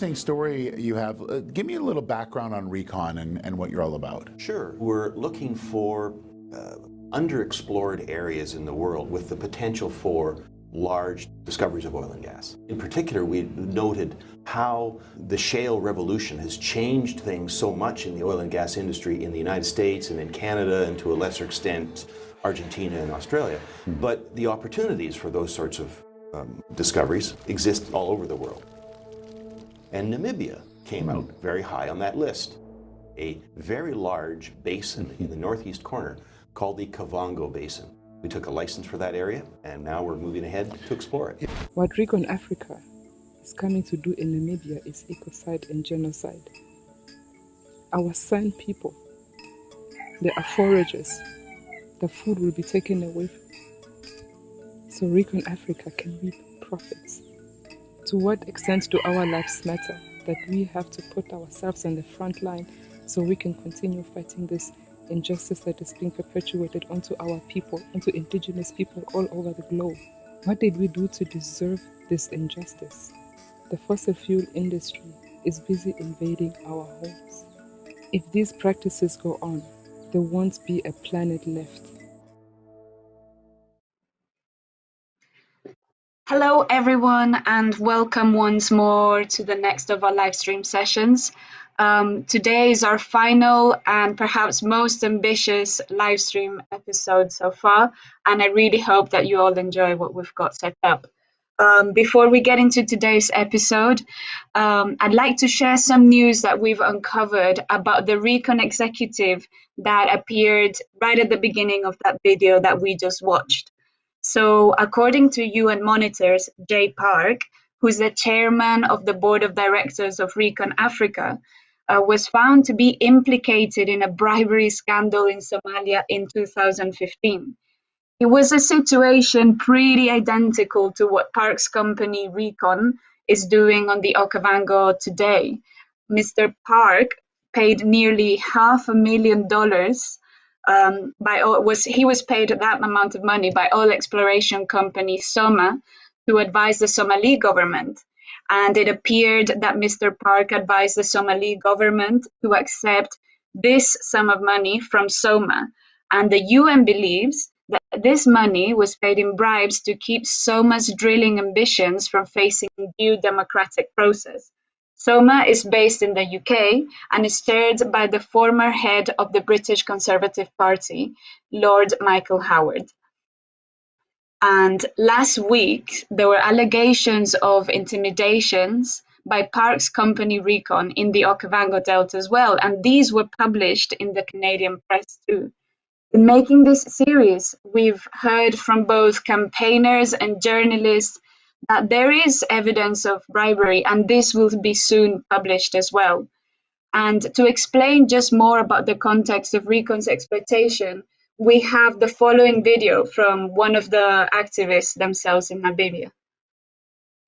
interesting story you have. Give me a little background on Recon and what you're all about. Sure. We're looking for underexplored areas in the world with the potential for large discoveries of oil and gas. In particular, we noted how the shale revolution has changed things so much in the oil and gas industry in the United States and in Canada and to a lesser extent Argentina and Australia. But the opportunities for those sorts of discoveries exist all over the world. And Namibia came out very high on that list. A very large basin in the northeast corner called the Kavango Basin. We took a license for that area, and now we're moving ahead to explore it. What Recon Africa is coming to do in Namibia is ecocide and genocide. Our San people, they are foragers. The food will be taken away from them. So Recon Africa can reap profits. To what extent do our lives matter that we have to put ourselves on the front line so we can continue fighting this injustice that is being perpetuated onto our people, onto indigenous people all over the globe? What did we do to deserve this injustice? The fossil fuel industry is busy invading our homes. If these practices go on, there won't be a planet left. Hello everyone, and welcome once more to the next of our live stream sessions. Today is our final and perhaps most ambitious live stream episode so far, and I really hope that you all enjoy what we've got set up. Before we get into today's episode, I'd like to share some news that we've uncovered about the Recon executive that appeared right at the beginning of that video that we just watched. So according to UN monitors, Jay Park, who's the chairman of the board of directors of Recon Africa, was found to be implicated in a bribery scandal in Somalia in 2015. It was a situation pretty identical to what Park's company Recon is doing on the Okavango today. Mr. Park paid nearly $500,000 he was paid that amount of money by oil exploration company Soma to advise the Somali government. And it appeared that Mr. Park advised the Somali government to accept this sum of money from Soma. And the UN believes that this money was paid in bribes to keep Soma's drilling ambitions from facing due democratic process. Soma is based in the UK and is chaired by the former head of the British Conservative Party, Lord Michael Howard. And last week, there were allegations of intimidations by Park's company Recon in the Okavango Delta as well, and these were published in the Canadian press too. In making this series, we've heard from both campaigners and journalists that there is evidence of bribery, and this will be soon published as well. And to explain just more about the context of Recon's exploitation, we have the following video from one of the activists themselves in Namibia.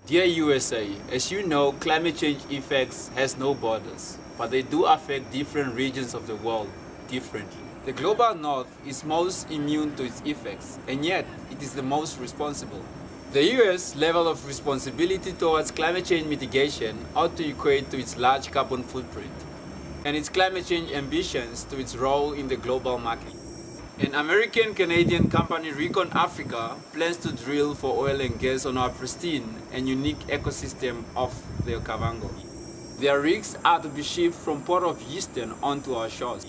Dear USA, as you know, climate change effects has no borders, but they do affect different regions of the world differently. The global north is most immune to its effects, and yet it is the most responsible. The US level of responsibility towards climate change mitigation ought to equate to its large carbon footprint and its climate change ambitions to its role in the global market. An American-Canadian company, Recon Africa, plans to drill for oil and gas on our pristine and unique ecosystem of the Kavango. Their rigs are to be shipped from Port of Euston onto our shores.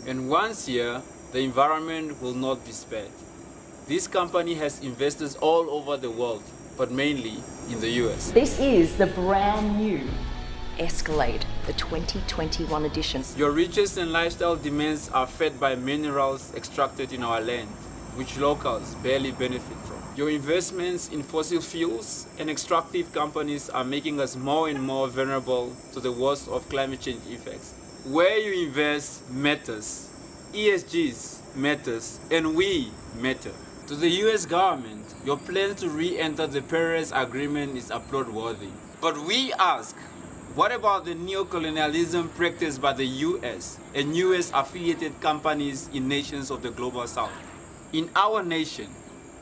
And once here, the environment will not be spared. This company has investors all over the world, but mainly in the US. This is the brand new Escalade, the 2021 edition. Your riches and lifestyle demands are fed by minerals extracted in our land, which locals barely benefit from. Your investments in fossil fuels and extractive companies are making us more and more vulnerable to the worst of climate change effects. Where you invest matters, ESGs matters, and we matter. To the US government, your plan to re-enter the Paris Agreement is applaud-worthy. But we ask, what about the neocolonialism practiced by the US and US-affiliated companies in nations of the Global South? In our nation,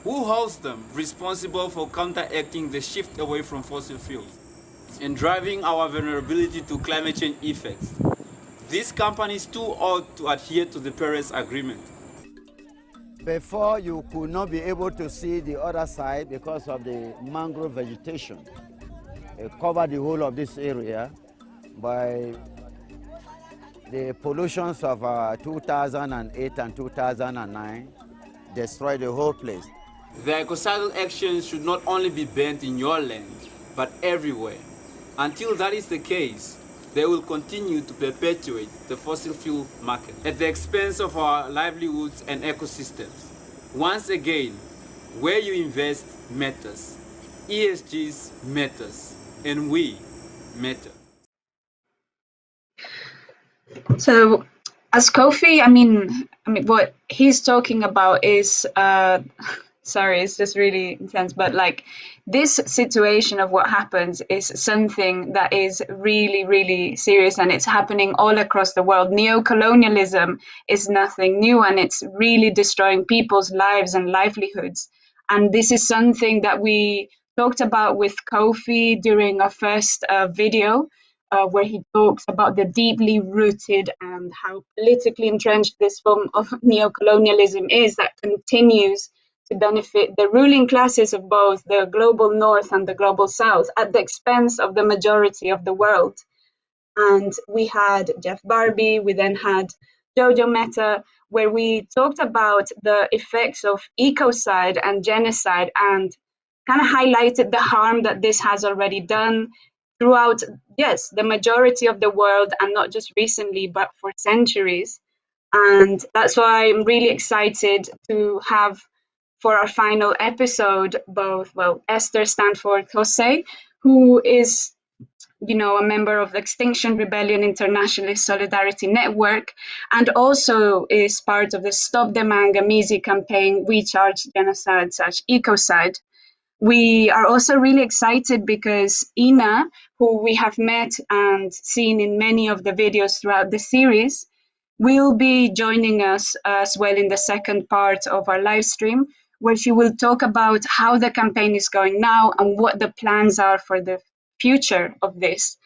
who holds them responsible for counteracting the shift away from fossil fuels? and driving our vulnerability to climate change effects. These companies too ought to adhere to the Paris Agreement. Before, you could not be able to see the other side because of the mangrove vegetation. It covered the whole of this area by the pollutions of 2008 and 2009 destroyed the whole place. The ecocidal actions should not only be banned in your land, but everywhere. Until that is the case, they will continue to perpetuate the fossil fuel market at the expense of our livelihoods and ecosystems. Once again, where you invest matters. ESGs matters, and we matter. So, as Khoe, I mean, what he's talking about is, sorry, it's just really intense, but like this situation of what happens is something that is really, really serious, and it's happening all across the world. Neocolonialism is nothing new, and it's really destroying people's lives and livelihoods. And this is something that we talked about with Khoe during our first video, where he talks about the deeply rooted and how politically entrenched this form of neocolonialism is that continues to benefit the ruling classes of both the global north and the global south at the expense of the majority of the world. And we had Jeff Barbie, we then had Jojo Meta, where we talked about the effects of ecocide and genocide and kind of highlighted the harm that this has already done throughout, yes, the majority of the world, and not just recently, but for centuries. And that's why I'm really excited to have for our final episode both, well, Esther Stanford-Xosei, who is, you know, a member of the Extinction Rebellion Internationalist Solidarity Network, and also is part of the Stop the Mangamese campaign, We Charge Genocide / Ecocide. We are also really excited because Ina, who we have met and seen in many of the videos throughout the series, will be joining us as well in the second part of our live stream, where she will talk about how the campaign is going now and what the plans are for the future of this.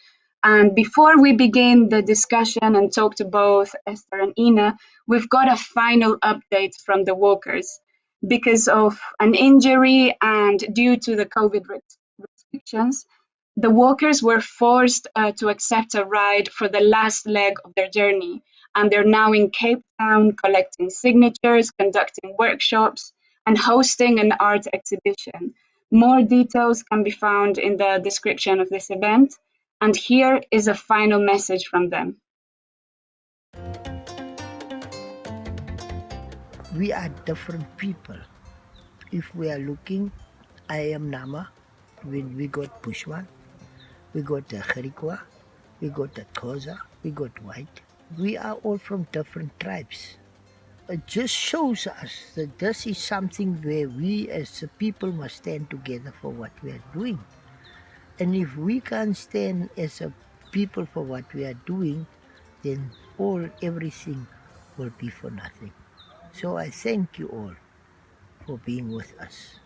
And before we begin the discussion and talk to both Esther and Ina, we've got a final update from the walkers. Because of an injury and due to the COVID restrictions, the walkers were forced to accept a ride for the last leg of their journey. And they're now in Cape Town collecting signatures, conducting workshops, and hosting an art exhibition. More details can be found in the description of this event. And here is a final message from them. We are different people. If we are looking, I am Nama. We got Bushman, we got the Kharikwa, we got the Xhosa, we got White. We are all from different tribes. It just shows us that this is something where we as a people must stand together for what we are doing. And if we can't stand as a people for what we are doing, then everything will be for nothing. So I thank you all for being with us.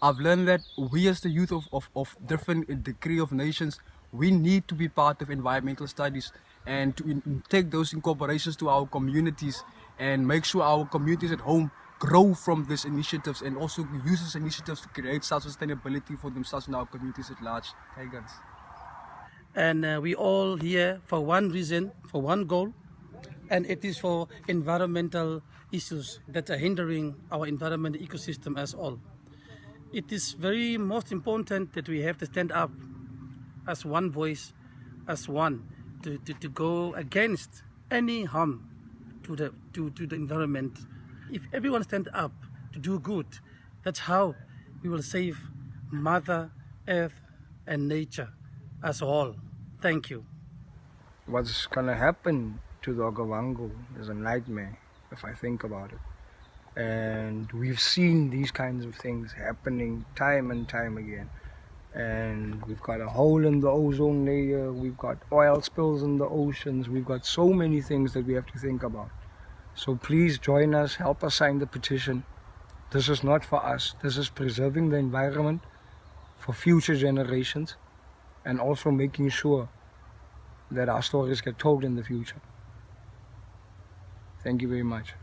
I've learned that we as the youth of different degree of nations, we need to be part of environmental studies and to take those incorporations to our communities and make sure our communities at home grow from these initiatives and also use these initiatives to create self-sustainability for themselves and our communities at large. Hey guys. And we all here for one reason, for one goal, and it is for environmental issues that are hindering our environment ecosystem as all. It is very most important that we have to stand up as one voice, as one, to go against any harm to the environment. If everyone stands up to do good, that's how we will save Mother Earth and nature as a whole. Thank you. What's gonna happen to the Okavango is a nightmare if I think about it. And we've seen these kinds of things happening time and time again. And we've got a hole in the ozone layer, we've got oil spills in the oceans, we've got so many things that we have to think about. So please join us, help us sign the petition. This is not for us, this is preserving the environment for future generations. and also making sure that our stories get told in the future. Thank you very much.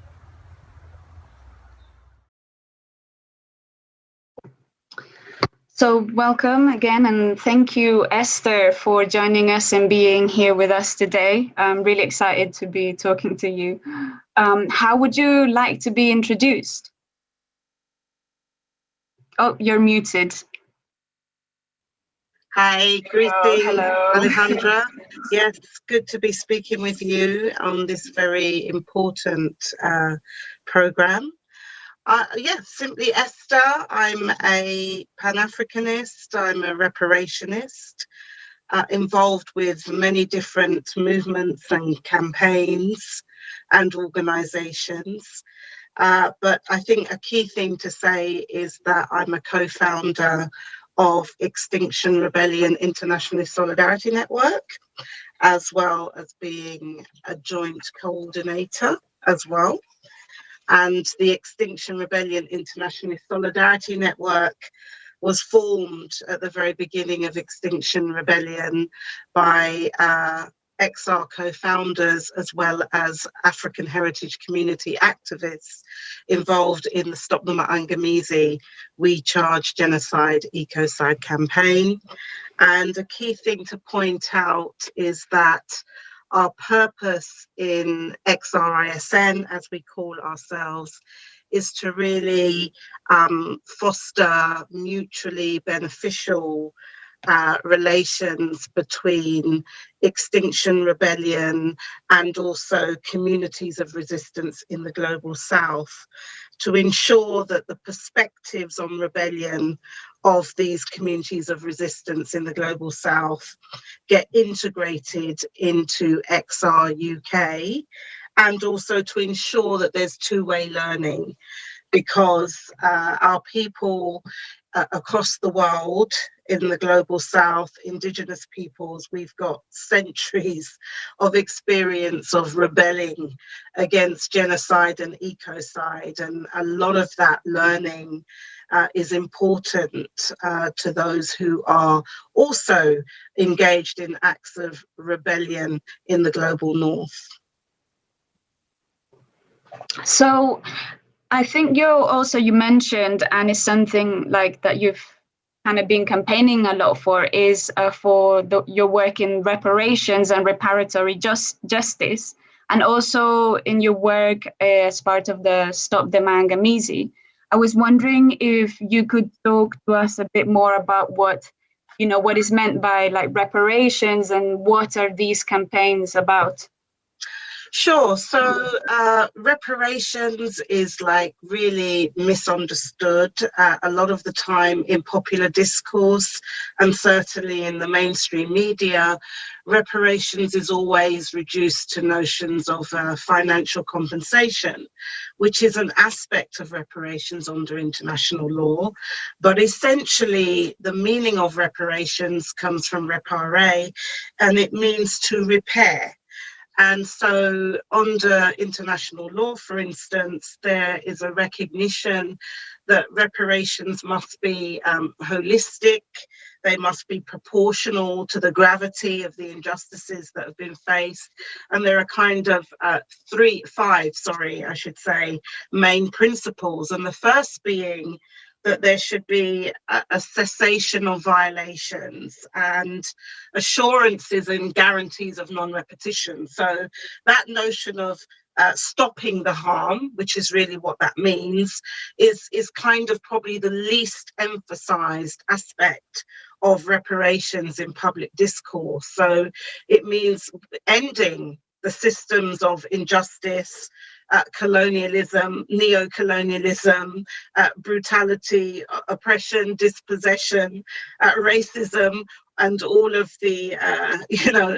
So welcome again, and thank you, Esther, for joining us and being here with us today. I'm really excited to be talking to you. How would you like to be introduced? Oh, you're muted. Hi, greetings, Hello. Alejandra. Yes, good to be speaking with you on this very important program. Yes, simply Esther. I'm a Pan-Africanist, I'm a reparationist, involved with many different movements and campaigns and organizations. But I think a key thing to say is that I'm a co-founder of Extinction Rebellion Internationalist Solidarity Network, as well as being a joint coordinator as well. And the Extinction Rebellion Internationalist Solidarity Network was formed at the very beginning of Extinction Rebellion by XR co-founders as well as African heritage community activists involved in the Stop the Maangamizi We Charge Genocide Ecocide campaign. And a key thing to point out is that our purpose in XRISN, as we call ourselves, is to really foster mutually beneficial relations between Extinction Rebellion and also communities of resistance in the Global South, to ensure that the perspectives on rebellion of these communities of resistance in the Global South get integrated into XR UK, and also to ensure that there's two-way learning, because our people across the world, in the Global South, Indigenous peoples, we've got centuries of experience of rebelling against genocide and ecocide, and a lot of that learning is important to those who are also engaged in acts of rebellion in the global north. So I think you mentioned, and it's something like that you've kind of been campaigning a lot for, is for your work in reparations and reparatory justice, and also in your work as part of the Stop the Maangamizi. I was wondering if you could talk to us a bit more about what is meant by like reparations, and what are these campaigns about? Sure. So reparations is like really misunderstood a lot of the time in popular discourse, and certainly in the mainstream media. Reparations is always reduced to notions of financial compensation, which is an aspect of reparations under international law. But essentially, the meaning of reparations comes from reparer, and it means to repair. And so under international law, for instance, there is a recognition that reparations must be holistic, they must be proportional to the gravity of the injustices that have been faced. And there are kind of five main principles. And the first being that there should be a cessation of violations and assurances and guarantees of non-repetition. So that notion of stopping the harm, which is really what that means, is kind of probably the least emphasized aspect of reparations in public discourse. So it means ending the systems of injustice, colonialism, neo-colonialism, brutality, oppression, dispossession, racism, and all of the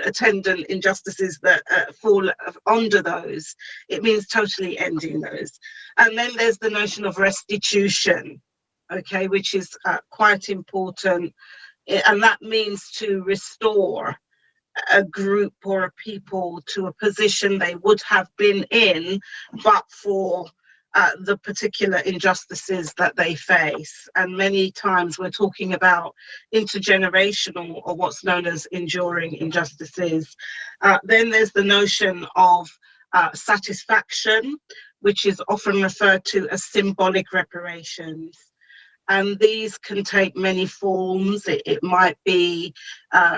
attendant injustices that fall under those. It means totally ending those. And then there's the notion of restitution, okay, which is quite important, and that means to restore a group or a people to a position they would have been in, but for the particular injustices that they face. And many times we're talking about intergenerational, or what's known as enduring injustices. Then there's the notion of satisfaction, which is often referred to as symbolic reparations. And these can take many forms. It might be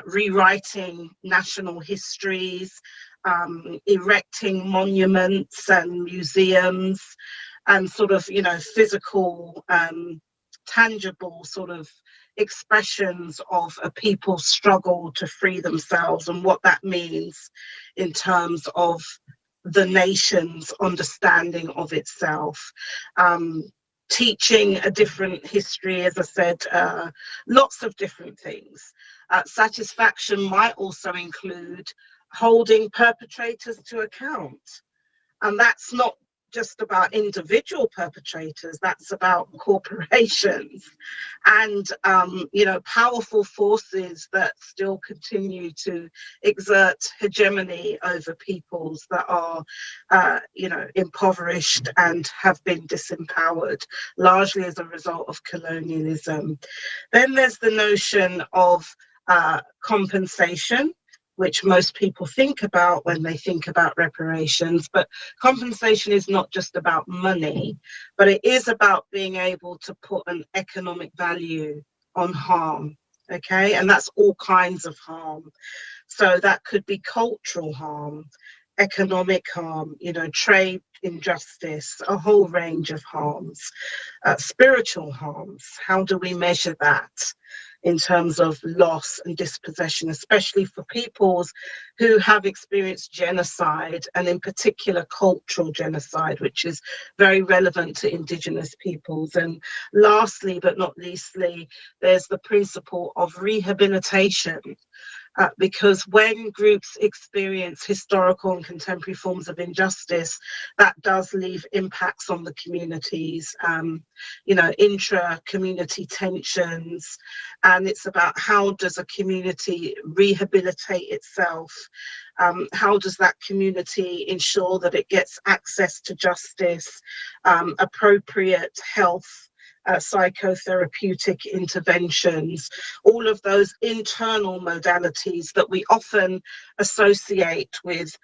rewriting national histories, erecting monuments and museums, and sort of, you know, physical, tangible sort of expressions of a people's struggle to free themselves and what that means in terms of the nation's understanding of itself. Teaching a different history, as I said, lots of different things. Satisfaction might also include holding perpetrators to account. And that's not just about individual perpetrators, that's about corporations and, you know, powerful forces that still continue to exert hegemony over peoples that are, you know, impoverished and have been disempowered, largely as a result of colonialism. Then there's the notion of compensation, which most people think about when they think about reparations. But compensation is not just about money, but it is about being able to put an economic value on harm, okay? And that's all kinds of harm. So that could be cultural harm, economic harm, you know, trade injustice, a whole range of harms, spiritual harms. How do we measure that in terms of loss and dispossession, especially for peoples who have experienced genocide, and in particular cultural genocide, which is very relevant to indigenous peoples. And lastly, but not leastly, there's the principle of rehabilitation. Because when groups experience historical and contemporary forms of injustice, that does leave impacts on the communities, you know, intra-community tensions. And it's about how does a community rehabilitate itself? How does that community ensure that it gets access to justice, appropriate health, psychotherapeutic interventions, all of those internal modalities that we often associate with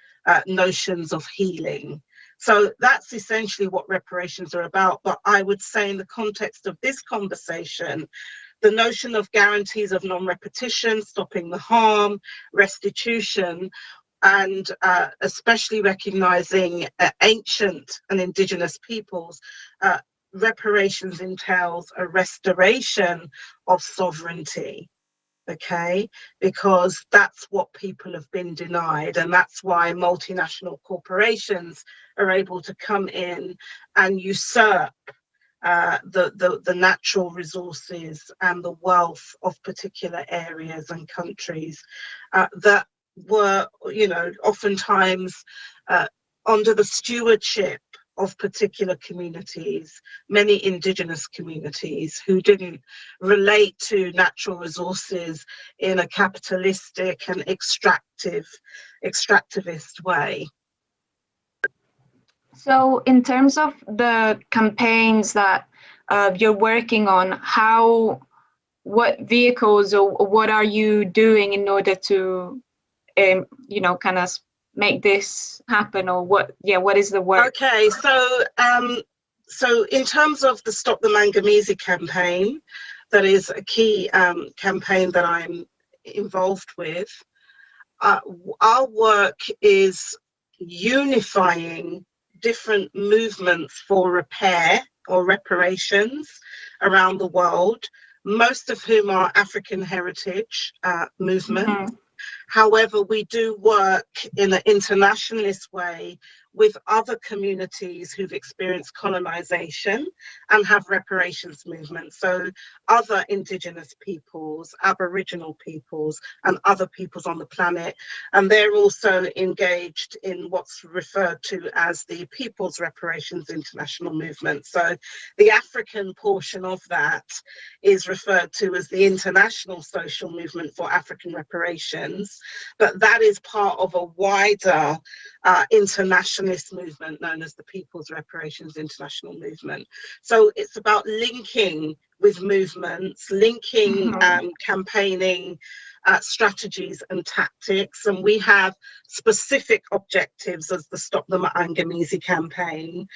notions of healing. So that's essentially what reparations are about. But I would say in the context of this conversation, the notion of guarantees of non-repetition, stopping the harm, restitution, and especially recognizing ancient and indigenous peoples, reparations entails a restoration of sovereignty, okay? Because that's what people have been denied, and that's why multinational corporations are able to come in and usurp the natural resources and the wealth of particular areas and countries that were, you know, oftentimes under the stewardship of particular communities, many indigenous communities who didn't relate to natural resources in a capitalistic and extractivist way. So in terms of the campaigns that you're working on, what vehicles or what are you doing in order to, you know, kind of make this happen, or what is the work? Okay, so so in terms of the Stop the Manganese campaign, that is a key campaign that I'm involved with. Our work is unifying different movements for repair or reparations around the world, most of whom are African heritage movements. Mm-hmm. However, we do work in an internationalist way with other communities who've experienced colonization and have reparations movements. So other indigenous peoples, Aboriginal peoples, and other peoples on the planet. And they're also engaged in what's referred to as the People's Reparations International Movement. So the African portion of that is referred to as the International Social Movement for African Reparations. But that is part of a wider internationalist nationalist movement known as the People's Reparations International Movement. So it's about linking with movements, linking campaigning strategies and tactics, and we have specific objectives as the Stop the Ma'angamizi campaign.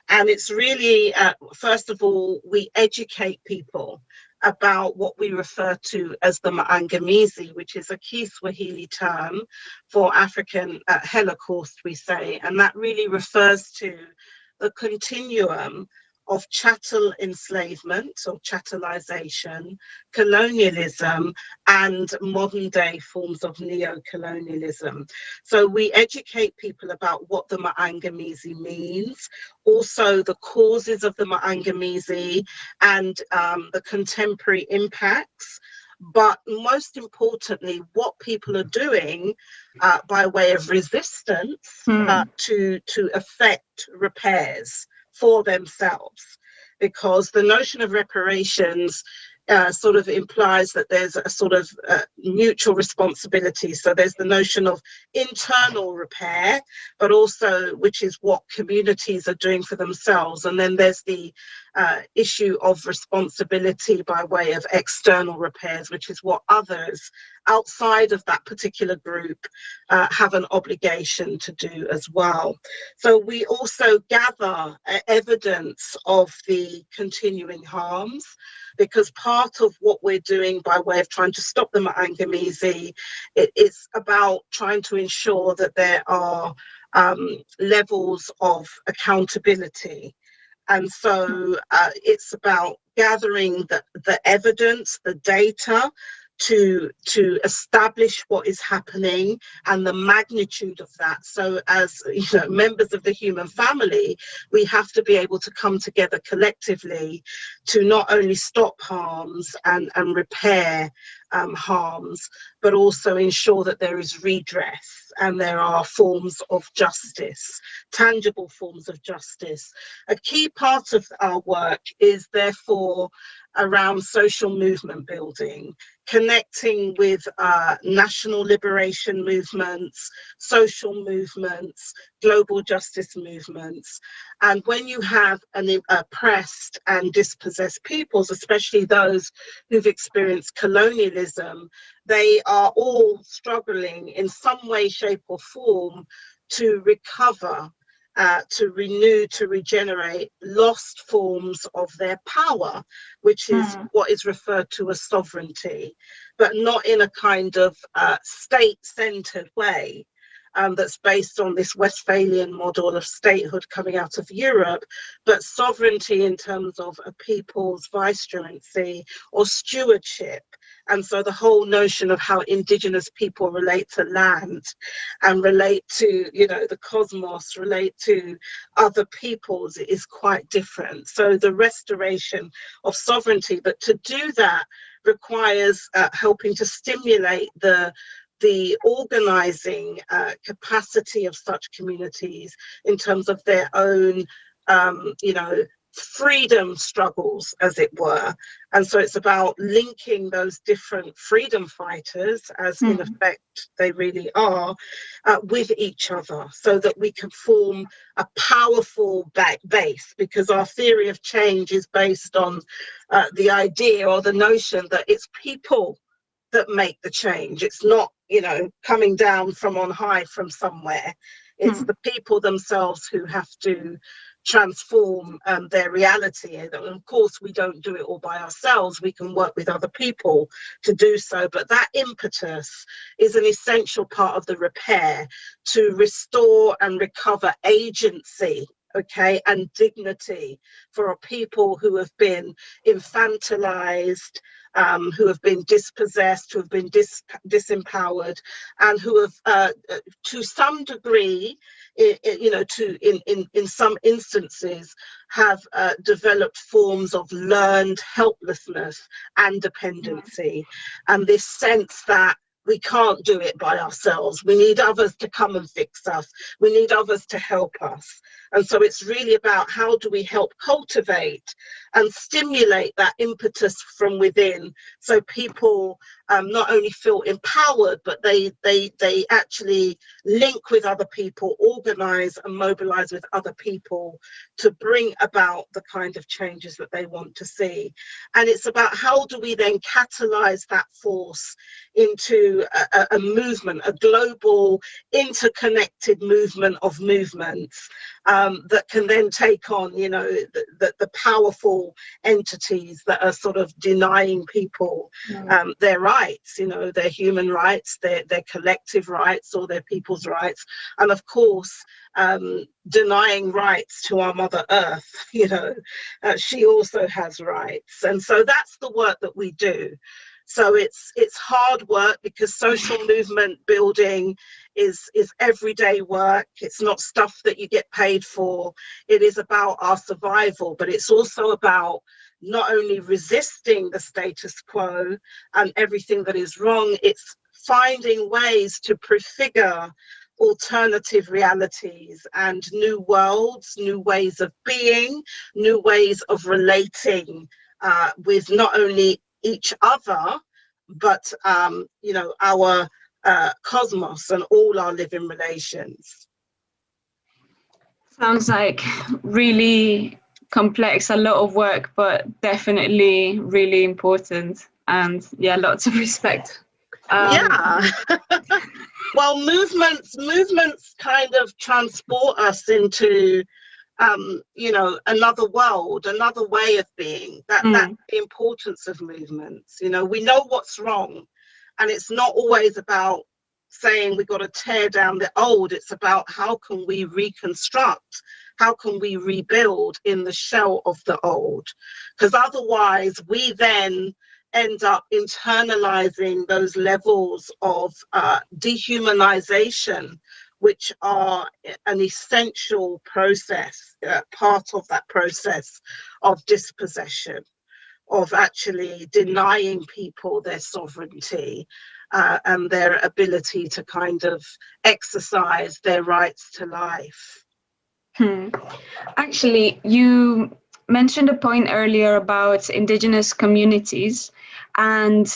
And it's really, first of all, we educate people about what we refer to as the Ma'angamizi, which is a Kiswahili term for African Holocaust, we say, and that really refers to the continuum of chattel enslavement or chattelization, colonialism, and modern day forms of neo-colonialism. So we educate people about what the Ma'angamizi means, also the causes of the Ma'angamizi and the contemporary impacts, but most importantly, what people are doing by way of resistance to effect repairs for themselves, because the notion of reparations sort of implies that there's a sort of mutual responsibility. So there's the notion of internal repair, but also which is what communities are doing for themselves. And then there's the issue of responsibility by way of external repairs, which is what others outside of that particular group have an obligation to do as well. So we also gather evidence of the continuing harms, because part of what we're doing by way of trying to stop the Ma'angamizi, it's about trying to ensure that there are levels of accountability. And so it's about gathering the evidence, the data, to establish what is happening and the magnitude of that. So as members of the human family, we have to be able to come together collectively to not only stop harms and repair harms, but also ensure that there is redress and there are forms of justice, tangible forms of justice. A key part of our work is therefore around social movement building, connecting with national liberation movements, social movements, global justice movements. And when you have an oppressed and dispossessed peoples, especially those who've experienced colonialism, they are all struggling in some way, shape or form to recover, to renew, to regenerate lost forms of their power, which is what is referred to as sovereignty, but not in a kind of state-centered way. That's based on this Westphalian model of statehood coming out of Europe, but sovereignty in terms of a people's vicegerency or stewardship. And so the whole notion of how indigenous people relate to land and relate to, the cosmos, relate to other peoples is quite different. So the restoration of sovereignty, but to do that requires helping to stimulate the organizing capacity of such communities in terms of their own, freedom struggles, as it were. And so it's about linking those different freedom fighters, as in effect they really are, with each other, so that we can form a powerful base, because our theory of change is based on the idea or the notion that it's people that make the change. It's not, coming down from on high from somewhere. It's the people themselves who have to transform their reality. And of course, we don't do it all by ourselves. We can work with other people to do so. But that impetus is an essential part of the repair, to restore and recover agency, and dignity for a people who have been infantilized, who have been dispossessed, who have been disempowered, and who have, to some degree, in some instances, have developed forms of learned helplessness and dependency, and this sense that we can't do it by ourselves. We need others to come and fix us. We need others to help us. And so it's really about how do we help cultivate and stimulate that impetus from within, so people not only feel empowered, but they actually link with other people, organize and mobilize with other people to bring about the kind of changes that they want to see. And it's about how do we then catalyze that force into a movement, a global interconnected movement of movements that can then take on, you know, the powerful entities that are sort of denying people their rights, you know, their human rights, their collective rights, or their people's rights, and of course denying rights to our Mother Earth. You know, she also has rights, and so that's the work that we do. So it's hard work, because social movement building is everyday work. It's not stuff that you get paid for. It is about our survival, but it's also about not only resisting the status quo and everything that is wrong, it's finding ways to prefigure alternative realities and new worlds, new ways of being, new ways of relating with not only each other, but you know, our cosmos and all our living relations. Sounds like really complex, a lot of work, but definitely really important. And yeah, lots of respect. Yeah. Well, movements kind of transport us into you know, another world, another way of being. That's the importance of movements. You know, we know what's wrong, and it's not always about saying we've got to tear down the old. It's about how can we reconstruct, how can we rebuild in the shell of the old, because otherwise we then end up internalizing those levels of dehumanization, which are an essential process, part of that process of dispossession, of actually denying people their sovereignty and their ability to kind of exercise their rights to life. Actually, you mentioned a point earlier about Indigenous communities. And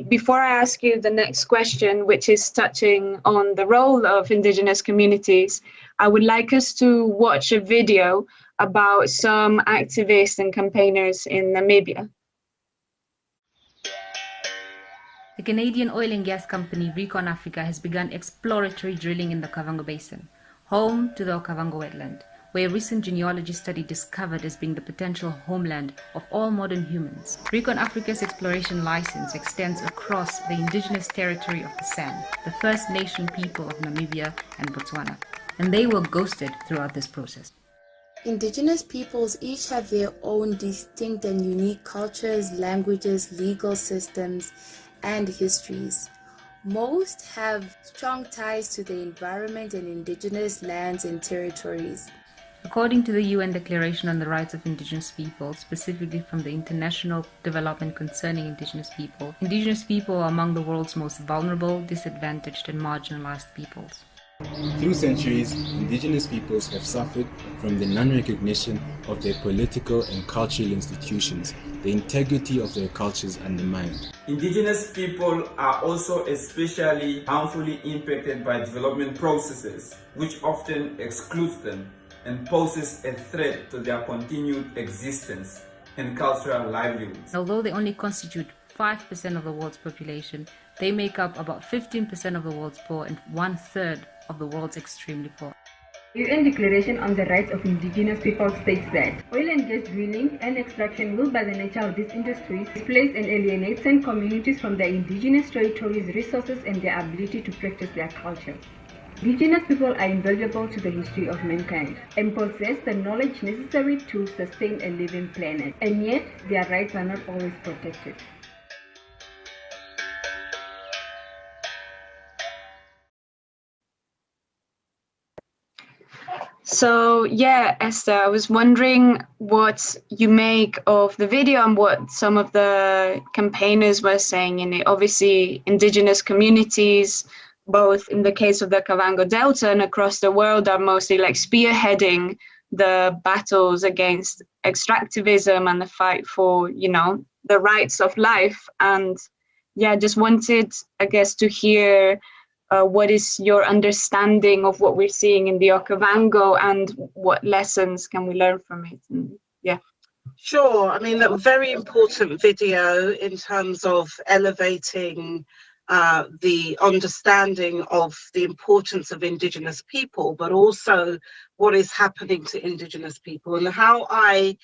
before I ask you the next question, which is touching on the role of Indigenous communities, I would like us to watch a video about some activists and campaigners in Namibia. The Canadian oil and gas company Recon Africa has begun exploratory drilling in the Kavango Basin, home to the Okavango wetland, where a recent genealogy study discovered as being the potential homeland of all modern humans. Recon Africa's exploration license extends across the indigenous territory of the San, the First Nation people of Namibia and Botswana, and they were ghosted throughout this process. Indigenous peoples each have their own distinct and unique cultures, languages, legal systems, and histories. Most have strong ties to the environment and indigenous lands and territories. According to the UN Declaration on the Rights of Indigenous People, specifically from the International Development Concerning Indigenous people are among the world's most vulnerable, disadvantaged, and marginalized peoples. Through centuries, indigenous peoples have suffered from the non-recognition of their political and cultural institutions, the integrity of their cultures undermined. Indigenous people are also especially harmfully impacted by development processes, which often excludes them and poses a threat to their continued existence and cultural livelihoods. Although they only constitute 5% of the world's population, they make up about 15% of the world's poor and 1/3 of the world's extremely poor. The UN Declaration on the Rights of Indigenous People states that oil and gas drilling and extraction will, by the nature of these industries, displace and alienate some communities from their indigenous territories, resources, and their ability to practice their culture. Indigenous people are invaluable to the history of mankind and possess the knowledge necessary to sustain a living planet, and yet their rights are not always protected. So yeah, Esther, I was wondering what you make of the video and what some of the campaigners were saying in it. Obviously, Indigenous communities both in the case of the Okavango Delta and across the world, are mostly like spearheading the battles against extractivism and the fight for, you know, the rights of life. And yeah, just wanted, I guess, to hear what is your understanding of what we're seeing in the Okavango and what lessons can we learn from it? And, yeah. Sure. I mean, a very important video in terms of elevating the understanding of the importance of Indigenous people, but also what is happening to Indigenous people. And how I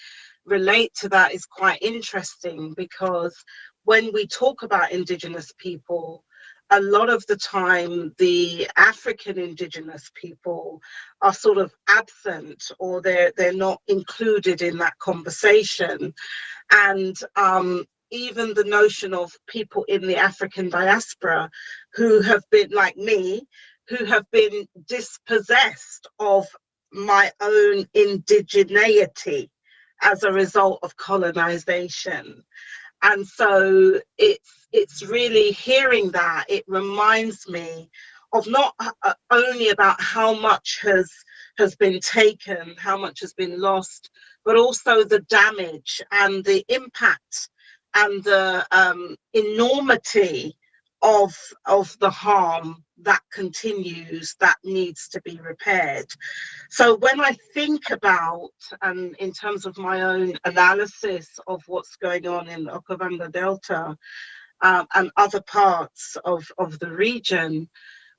relate to that is quite interesting, because when we talk about Indigenous people, a lot of the time the African Indigenous people are sort of absent, or they're not included in that conversation. And even the notion of people in the African diaspora who have been, like me, who have been dispossessed of my own indigeneity as a result of colonization. And so it's really hearing that, it reminds me of not only about how much has been taken, how much has been lost, but also the damage and the impact and the enormity of the harm that continues, that needs to be repaired. So when I think about, and in terms of my own analysis of what's going on in the Okavango Delta and other parts of the region,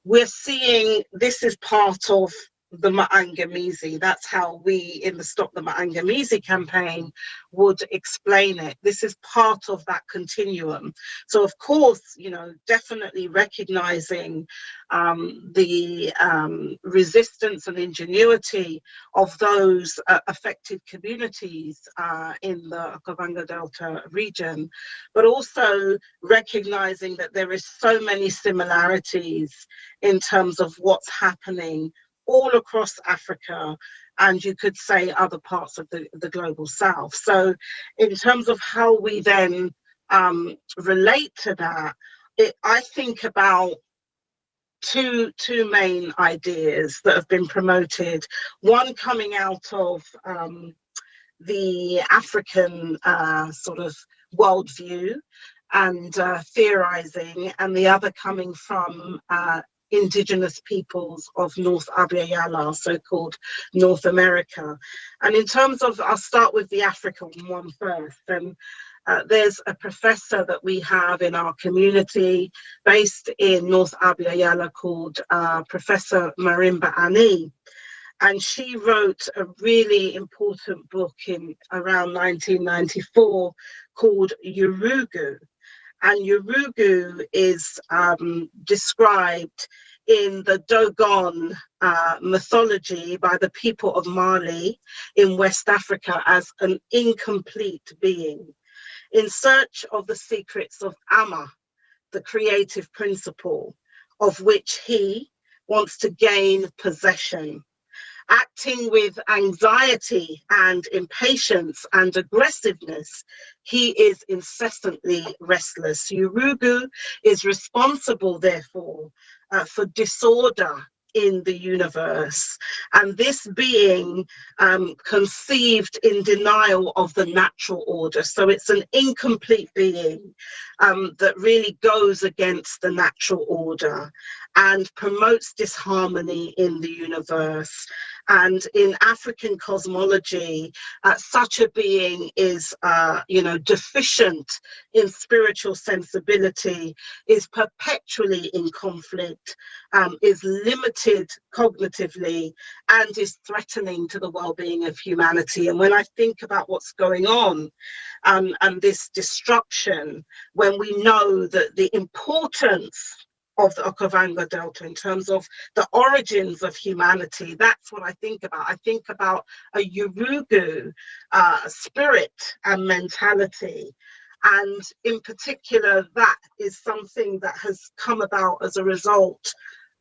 we're seeing this is part of the Maangamizi. That's how we in the Stop the Maangamizi campaign would explain it. This is part of that continuum. So of course, you know, definitely recognizing the resistance and ingenuity of those affected communities in the Okavango Delta region, but also recognizing that there is so many similarities in terms of what's happening all across Africa, and you could say other parts of the global south. So in terms of how we then relate to that, I think about two main ideas that have been promoted. One coming out of the African sort of worldview and theorizing, and the other coming from Indigenous peoples of North Abya-Yala, so-called North America. And in terms of, I'll start with the African one first. And there's a professor that we have in our community based in North Abya-Yala called Professor Marimba Ani. And she wrote a really important book in around 1994 called Urugu. And Urugu is described in the Dogon mythology by the people of Mali in West Africa as an incomplete being, in search of the secrets of Ama, the creative principle, of which he wants to gain possession. Acting with anxiety and impatience and aggressiveness, he is incessantly restless. Urugu is responsible, therefore, for disorder in the universe, and this being conceived in denial of the natural order. So it's an incomplete being that really goes against the natural order and promotes disharmony in the universe. And in African cosmology, such a being is, deficient in spiritual sensibility, is perpetually in conflict, is limited cognitively, and is threatening to the well-being of humanity. And when I think about what's going on and this destruction, when we know that the importance of the Okavango Delta in terms of the origins of humanity, that's what I think about. I think about a Urugu spirit and mentality. And in particular, that is something that has come about as a result,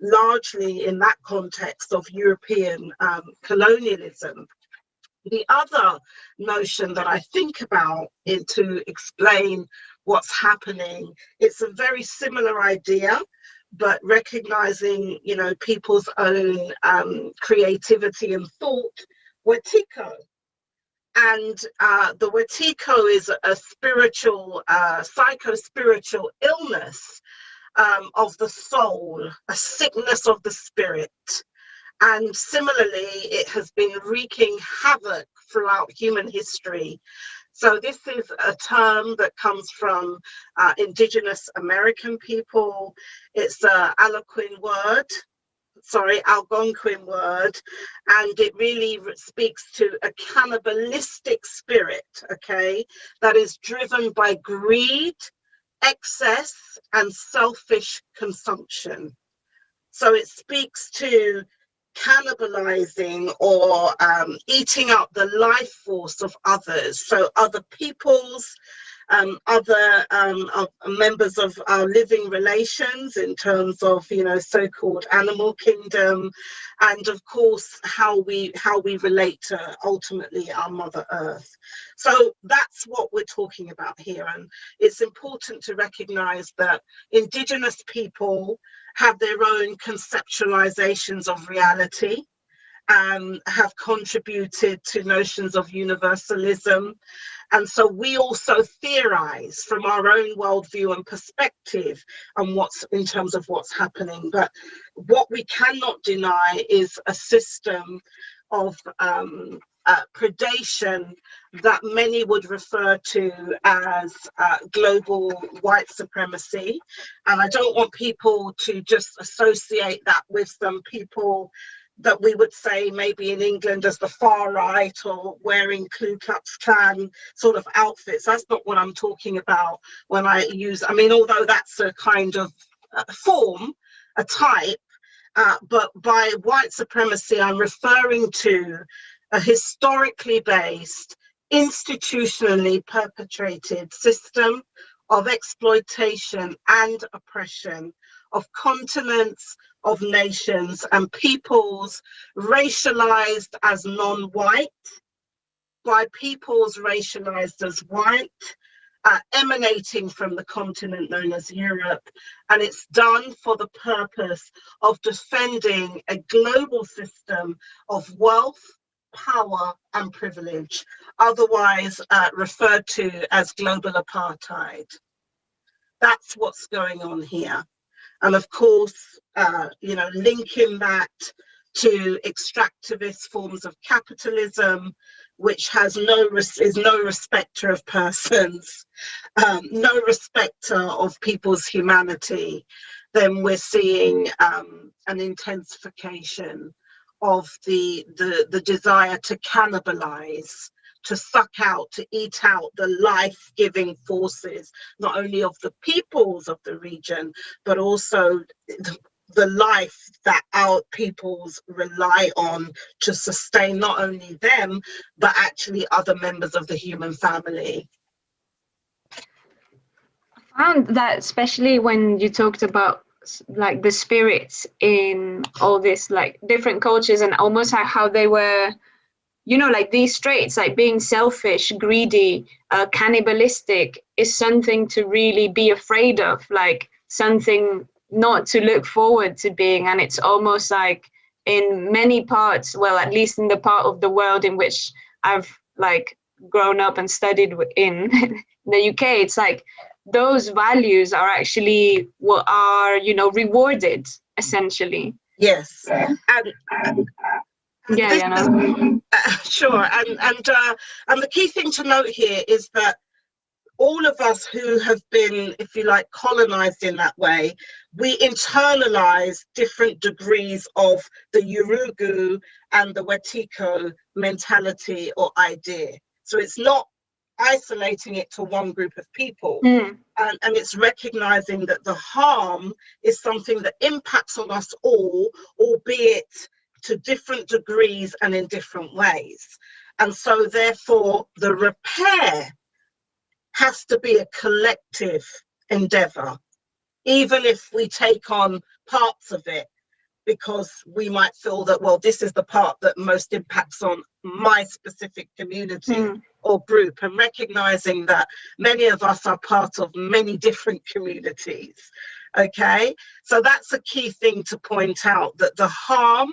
largely in that context of European colonialism. The other notion that I think about to explain what's happening, it's a very similar idea, but recognizing, you know, people's own creativity and thought, Wetiko. And the Wetiko is a spiritual, psycho-spiritual illness of the soul, a sickness of the spirit. And similarly, it has been wreaking havoc throughout human history. So this is a term that comes from Indigenous American people. It's an Algonquin word, and it really speaks to a cannibalistic spirit, okay, that is driven by greed, excess, and selfish consumption. So it speaks to cannibalizing or eating up the life force of others, so other peoples, other members of our living relations in terms of, you know, so-called animal kingdom, and of course how we relate to ultimately our Mother Earth. So that's what we're talking about here, and it's important to recognize that Indigenous people have their own conceptualizations of reality, have contributed to notions of universalism. And so we also theorize from our own worldview and perspective on what's in terms of what's happening. But what we cannot deny is a system of predation that many would refer to as global white supremacy. And I don't want people to just associate that with some people that we would say maybe in England as the far right or wearing Ku Klux Klan sort of outfits. That's not what I'm talking about when I use, I mean, although that's a kind of form, a type, but by white supremacy, I'm referring to a historically based, institutionally perpetrated system of exploitation and oppression of continents, of nations and peoples racialized as non-white, by peoples racialized as white, emanating from the continent known as Europe. And it's done for the purpose of defending a global system of wealth, power and privilege, otherwise referred to as global apartheid. That's what's going on here. And of course, you know, linking that to extractivist forms of capitalism, which has is no respecter of persons, no respecter of people's humanity, then we're seeing an intensification of the desire to cannibalize, to suck out, to eat out the life-giving forces, not only of the peoples of the region, but also the life that our peoples rely on to sustain not only them, but actually other members of the human family. I found that especially when you talked about like the spirits in all this, like different cultures and almost like how they were, you know, like these traits, like being selfish, greedy, cannibalistic, is something to really be afraid of, like something not to look forward to being. And it's almost like in many parts, well, at least in the part of the world in which I've like grown up and studied in the UK, it's like those values are actually what are, you know, rewarded essentially. Yes. Sure. And the key thing to note here is that all of us who have been, if you like, colonized in that way, we internalize different degrees of the Yurugu and the Wetiko mentality or idea. So it's not isolating it to one group of people. And it's recognizing that the harm is something that impacts on us all, albeit to different degrees and in different ways. And so therefore the repair has to be a collective endeavor, even if we take on parts of it. because we might feel that, well, this is the part that most impacts on my specific community or group, and recognizing that many of us are part of many different communities. Okay, so that's a key thing to point out, that the harm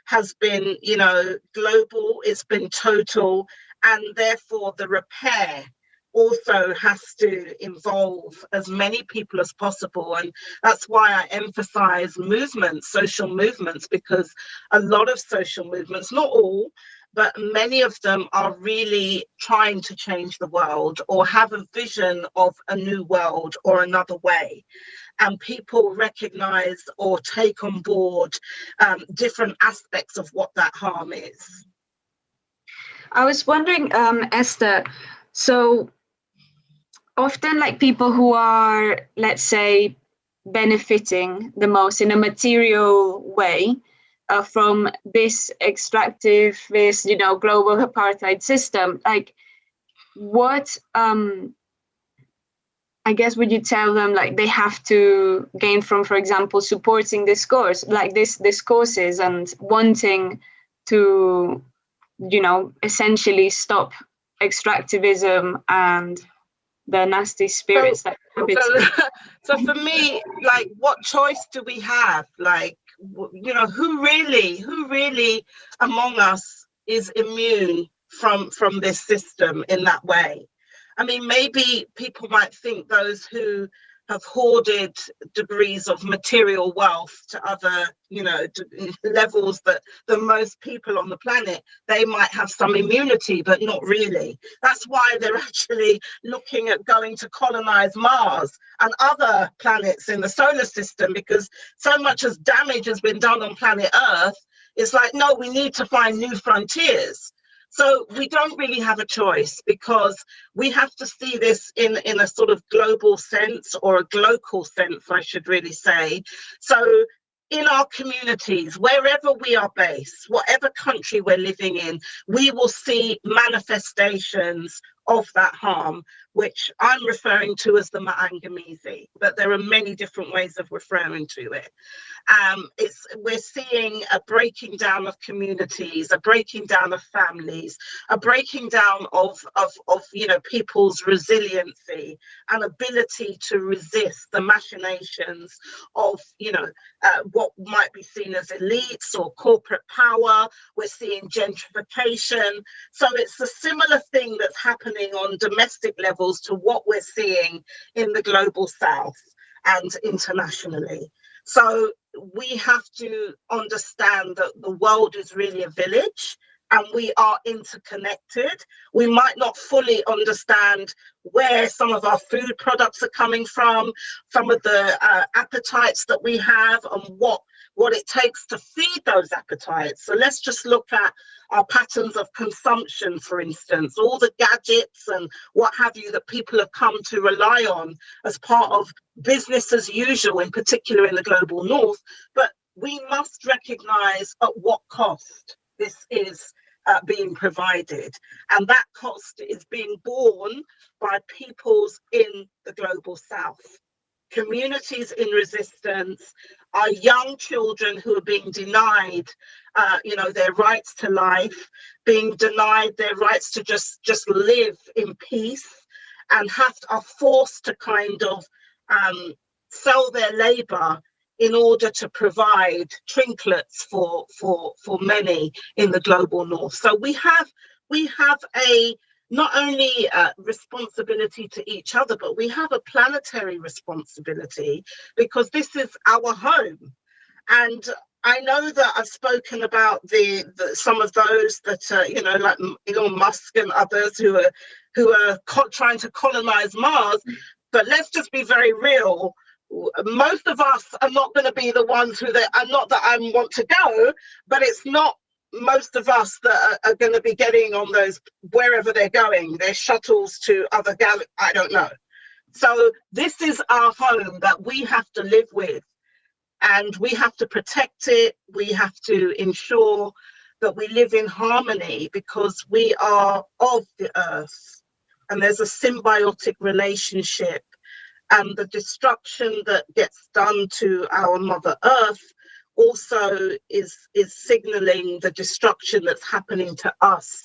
has been, you know, global, it's been total, and therefore the repair also has to involve as many people as possible. And that's why I emphasize movements, social movements, because a lot of social movements, not all, but many of them are really trying to change the world or have a vision of a new world or another way. And people recognize or take on board different aspects of what that harm is. I was wondering, Esther, so often like people who are, let's say, benefiting the most in a material way from this extractive, this, you know, global apartheid system, like what, I guess, would you tell them like they have to gain from, for example, supporting this course, like this courses, and wanting to, you know, essentially stop extractivism and the nasty spirits that so for me, like, what choice do we have? Like, you know, who really among us is immune from this system in that way? I mean, maybe people might think those who have hoarded degrees of material wealth to other, you know, levels that the most people on the planet, they might have some immunity, but not really. That's why they're actually looking at going to colonize Mars and other planets in the solar system, because so much as damage has been done on planet Earth, it's like, no, we need to find new frontiers. So we don't really have a choice, because we have to see this in a sort of global sense, or a glocal sense, I should really say. So in our communities, wherever we are based, whatever country we're living in, we will see manifestations of that harm, which I'm referring to as the Maangamizi, but there are many different ways of referring to it. We're seeing a breaking down of communities, a breaking down of families, a breaking down of you know, people's resiliency and ability to resist the machinations of, you know, what might be seen as elites or corporate power. We're seeing gentrification. So it's a similar thing that's happening on domestic levels to what we're seeing in the global south and internationally. So we have to understand that the world is really a village, and we are interconnected. We might not fully understand where some of our food products are coming from, some of the appetites that we have, and what it takes to feed those appetites. So let's just look at our patterns of consumption, for instance, all the gadgets and what have you that people have come to rely on as part of business as usual, in particular in the global north. But we must recognize at what cost this is being provided, and that cost is being borne by peoples in the global south, communities in resistance, our young children who are being denied you know, their rights to life, being denied their rights to just live in peace, and are forced to kind of sell their labor in order to provide trinkets for many in the global north. So we have a not only responsibility to each other, but we have a planetary responsibility, because this is our home. And I know that I've spoken about some of those that you know, like Elon Musk and others who are trying to colonize Mars. But let's just be very real. Most of us are not going to be the ones who not that I want to go, but it's not most of us that are going to be getting on those, wherever they're going, their shuttles to other galaxies, I don't know. So this is our home that we have to live with, and we have to protect it. We have to ensure that we live in harmony, because we are of the earth, and there's a symbiotic relationship. And the destruction that gets done to our Mother Earth also is signaling the destruction that's happening to us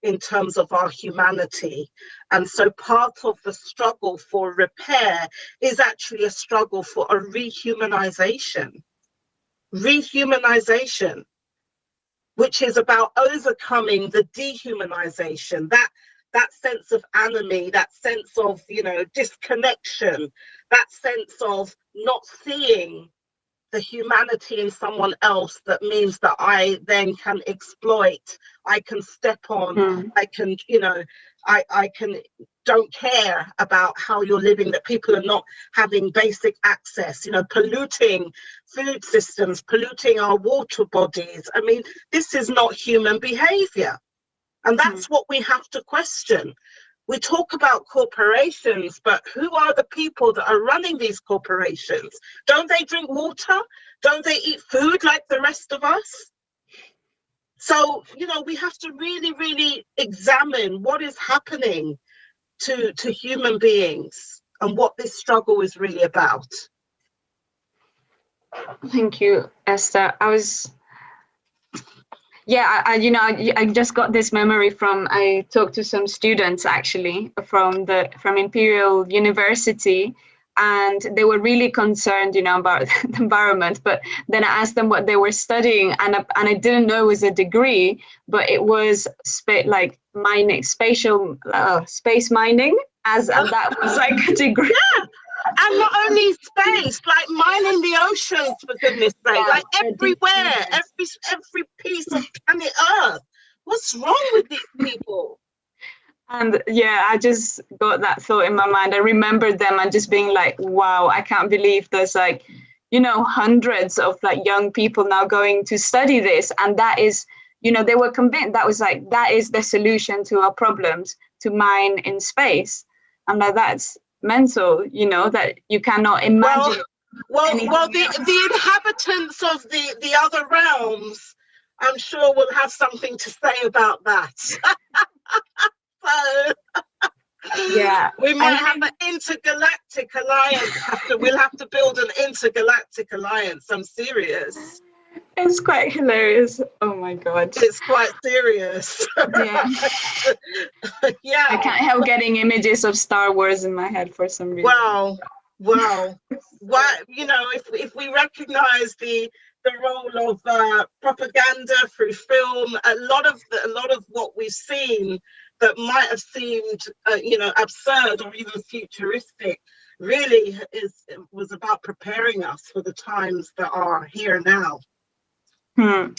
in terms of our humanity. And so part of the struggle for repair is actually a struggle for a rehumanization, which is about overcoming the dehumanization, that sense of enemy, that sense of, disconnection, that sense of not seeing the humanity in someone else, that means that I then can exploit, I can step on, I can, I can don't care about how you're living, that people are not having basic access, polluting food systems, polluting our water bodies. I mean, this is not human behavior. And that's what we have to question. We talk about corporations, but who are the people that are running these corporations? Don't they drink water? Don't they eat food like the rest of us? So, we have to really, really examine what is happening to human beings and what this struggle is really about. Thank you, Esther. I just got this memory from, I talked to some students actually from Imperial University, and they were really concerned, about the environment. But then I asked them what they were studying, and I didn't know it was a degree, but it was space mining, and that was like a degree. Yeah. And not only space, like mining the oceans, for goodness sake, like everywhere, every piece of planet Earth. What's wrong with these people? And I just got that thought in my mind. I remembered them and just being like, wow, I can't believe there's hundreds of young people now going to study this. And that is, they were convinced that is the solution to our problems, to mine in space. And that's mental, that you cannot imagine. Well, the inhabitants of the other realms, I'm sure, will have something to say about that. So, we might have an intergalactic alliance. We'll have to build an intergalactic alliance. I'm serious. It's quite hilarious. Oh my God. It's quite serious. Yeah. Yeah. I can't help getting images of Star Wars in my head for some reason. Wow. Why, if we recognize the role of propaganda through film, a lot of what we've seen that might have seemed absurd or even futuristic really was about preparing us for the times that are here now. I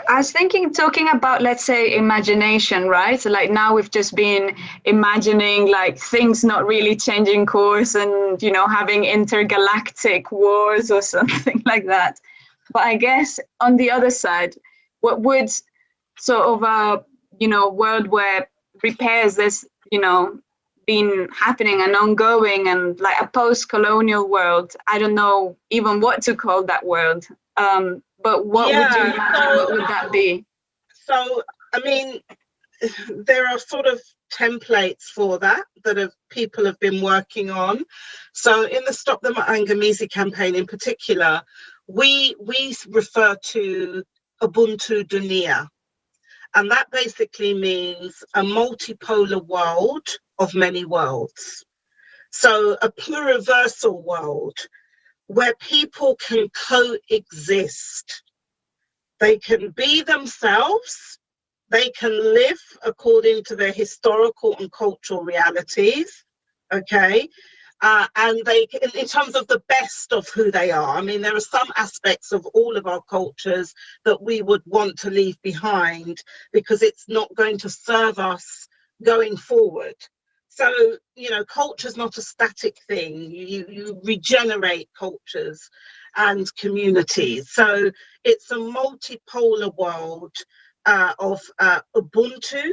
was talking about, let's say, imagination, right? So now we've just been imagining things not really changing course and, having intergalactic wars or something like that. But I guess on the other side, what would sort of a, world where repairs there's, been happening and ongoing, and a post-colonial world, I don't know even what to call that world. But what would that be? So, I mean, there are sort of templates for that people have been working on. So in the Stop the Maangamizi campaign in particular, we refer to Ubuntu Dunia. And that basically means a multipolar world of many worlds. So a pluriversal world where people can coexist. They can be themselves, they can live according to their historical and cultural realities, okay? And they can, in terms of the best of who they are. I mean, there are some aspects of all of our cultures that we would want to leave behind because it's not going to serve us going forward. So, culture is not a static thing. You regenerate cultures and communities. So it's a multipolar world of Ubuntu,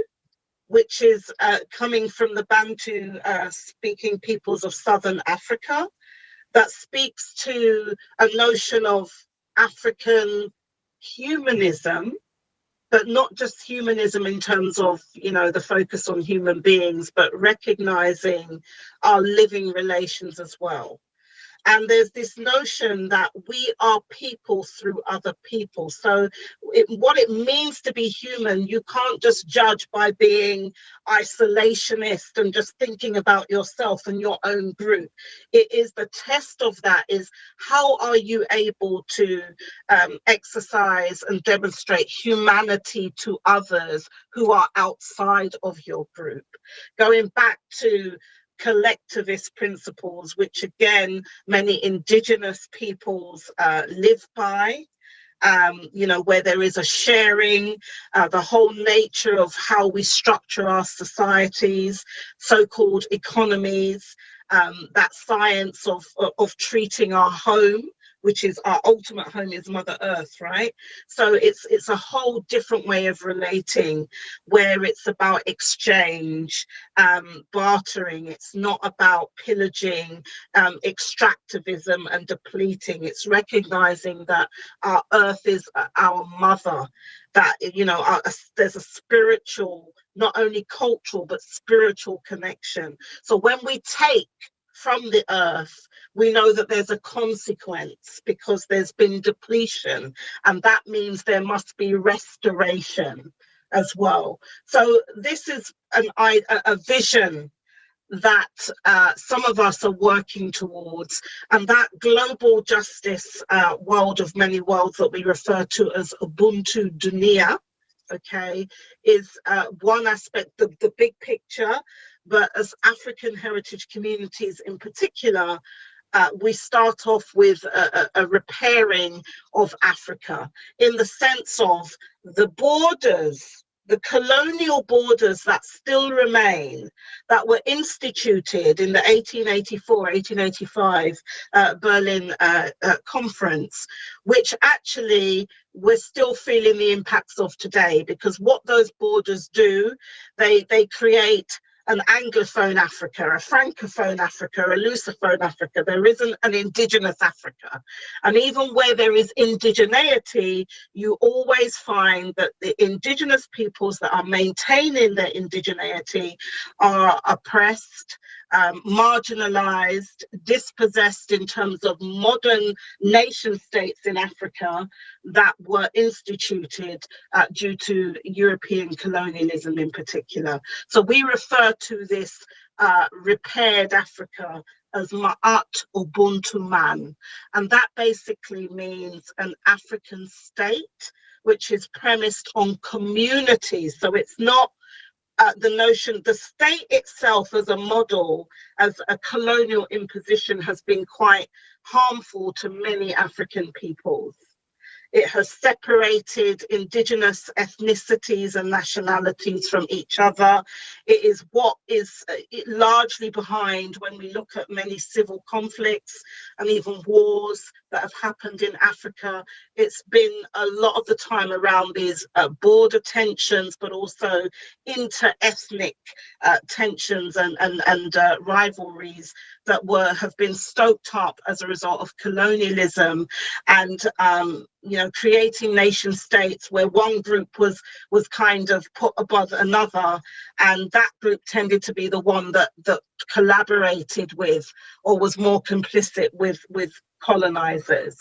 which is coming from the Bantu speaking peoples of Southern Africa, that speaks to a notion of African humanism, but not just humanism in terms of, the focus on human beings, but recognizing our living relations as well. And there's this notion that we are people through other people. So what it means to be human, you can't just judge by being isolationist and just thinking about yourself and your own group. It is the test of that is how are you able to exercise and demonstrate humanity to others who are outside of your group. Going back to collectivist principles, which again, many indigenous peoples live by, where there is a sharing, the whole nature of how we structure our societies, so-called economies, that science of treating our home, which is our ultimate home is Mother Earth, right? So it's a whole different way of relating, where it's about exchange, bartering. It's not about pillaging, extractivism and depleting. It's recognizing that our Earth is our mother, that, there's a spiritual, not only cultural, but spiritual connection. So when we take from the earth, we know that there's a consequence because there's been depletion, and that means there must be restoration as well. So this is a vision that some of us are working towards, and that global justice world of many worlds that we refer to as Ubuntu Dunia, okay, is one aspect of the big picture. But as African heritage communities in particular, we start off with a repairing of Africa in the sense of the borders, the colonial borders that still remain, that were instituted in the 1884-1885 Berlin conference, which actually we're still feeling the impacts of today, because what those borders do, they create an Anglophone Africa, a Francophone Africa, a Lusophone Africa. There isn't an indigenous Africa. And even where there is indigeneity, you always find that the indigenous peoples that are maintaining their indigeneity are oppressed, marginalized, dispossessed in terms of modern nation states in Africa that were instituted due to European colonialism in particular. So we refer to this repaired Africa as Ma'at Ubuntu Man. And that basically means an African state which is premised on communities. So it's not the notion, the state itself as a model, as a colonial imposition, has been quite harmful to many African peoples. It has separated indigenous ethnicities and nationalities from each other. It is what is largely behind when we look at many civil conflicts and even wars that have happened in Africa. It's been a lot of the time around these border tensions, but also inter-ethnic tensions and rivalries that have been stoked up as a result of colonialism and creating nation states where one group was kind of put above another, and that group tended to be the one that collaborated with or was more complicit with colonizers.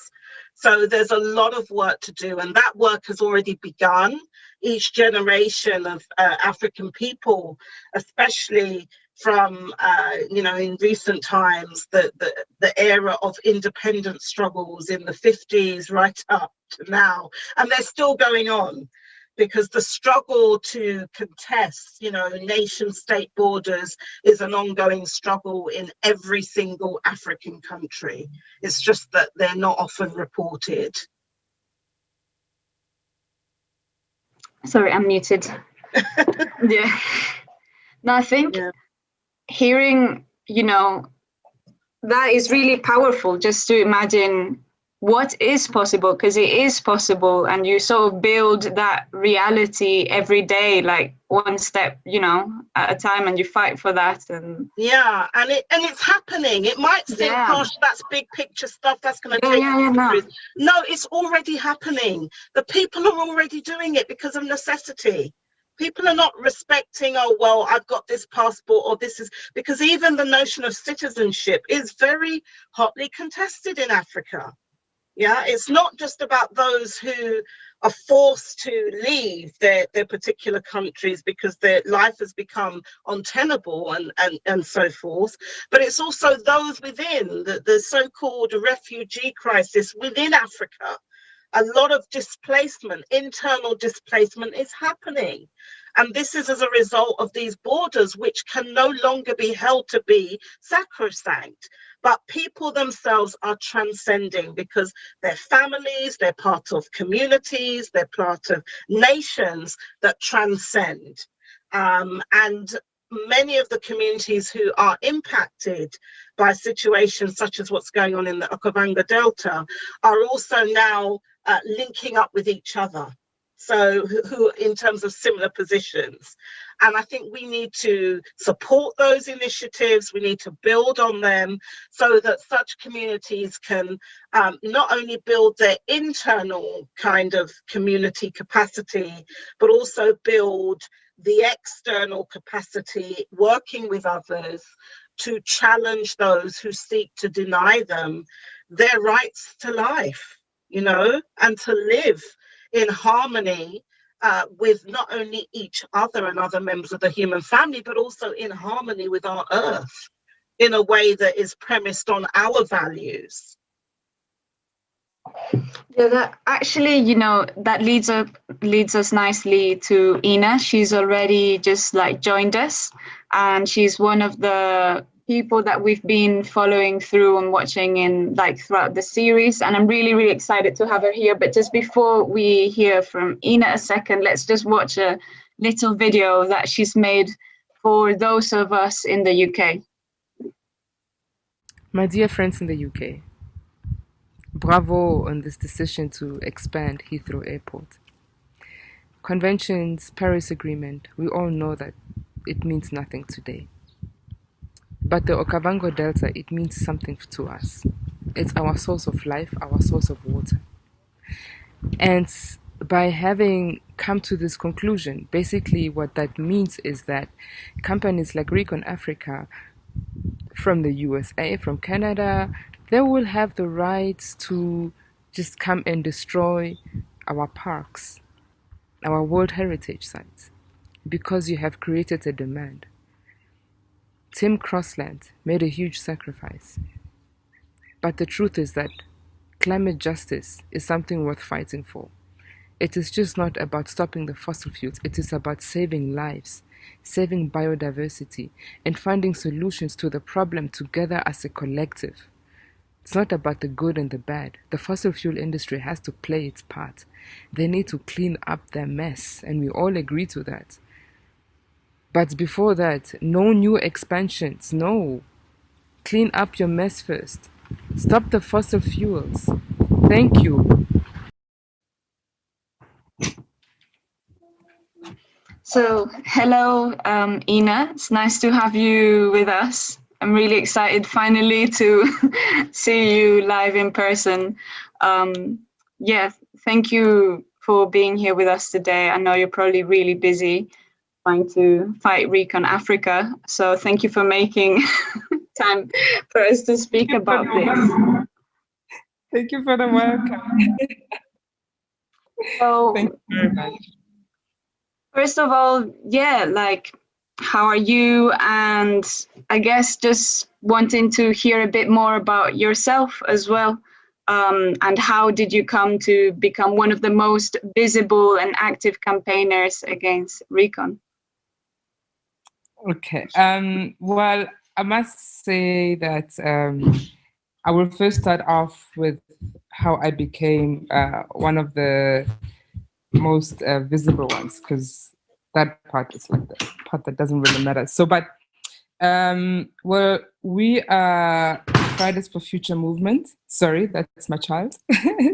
So there's a lot of work to do, and that work has already begun. Each generation of African people, especially from in recent times, the era of independence struggles in the 50s right up to now, and they're still going on, because the struggle to contest nation state borders is an ongoing struggle in every single African country. It's just that they're not often reported. Sorry, I'm muted. Yeah. No, I think hearing, that is really powerful, just to imagine what is possible, because it is possible, and you sort of build that reality every day, like one step, at a time, and you fight for that. And it's happening. It might seem, gosh, that's big picture stuff, that's going to take years. No, it's already happening. The people are already doing it because of necessity. People are not respecting, oh, well, I've got this passport, or this is, because even the notion of citizenship is very hotly contested in Africa. Yeah, it's not just about those who are forced to leave their particular countries because their life has become untenable and so forth, but it's also those within the so-called refugee crisis within Africa. A lot of displacement, internal displacement is happening. And this is as a result of these borders, which can no longer be held to be sacrosanct. But people themselves are transcending because they're families, they're part of communities, they're part of nations that transcend. And many of the communities who are impacted by situations such as what's going on in the Okavango Delta are also now linking up with each other. So who in terms of similar positions. And I think we need to support those initiatives. We need to build on them so that such communities can not only build their internal kind of community capacity, but also build the external capacity, working with others to challenge those who seek to deny them their rights to life, you know, and to live in harmony with not only each other and other members of the human family, but also in harmony with our earth in a way that is premised on our values. Yeah, that actually, you know, that leads us nicely to Ina. She's already just like joined us, and she's one of the people that we've been following through and watching in like throughout the series, and I'm really, really excited to have her here. But just before we hear from Ina a second, let's just watch a little video that she's made for those of us in the UK. My dear friends in the UK, bravo on this decision to expand Heathrow Airport. Conventions, Paris Agreement, we all know that it means nothing today. But the Okavango Delta, it means something to us. It's our source of life, our source of water. And by having come to this conclusion, basically what that means is that companies like Recon Africa from the USA, from Canada, they will have the rights to just come and destroy our parks, our World Heritage sites, because you have created a demand. Tim Crossland made a huge sacrifice. But the truth is that climate justice is something worth fighting for. It is just not about stopping the fossil fuels. It is about saving lives, saving biodiversity, and finding solutions to the problem together as a collective. It's not about the good and the bad. The fossil fuel industry has to play its part. They need to clean up their mess, and we all agree to that. But before that, no new expansions, no. Clean up your mess first. Stop the fossil fuels. Thank you. So, hello, Ina. It's nice to have you with us. I'm really excited finally to see you live in person. Yeah, thank you for being here with us today. I know you're probably really busy trying to fight Recon Africa. So thank you for making time for us to speak about this. Thank you for the welcome. So, thank you very much. First of all, yeah, like, how are you? And I guess just wanting to hear a bit more about yourself as well. And how did you come to become one of the most visible and active campaigners against Recon? Okay. Well, I must say that I will first start off with how I became one of the most visible ones, because that part is like the part that doesn't really matter. So, but well, we are Fridays for Future movement. Sorry, that's my child,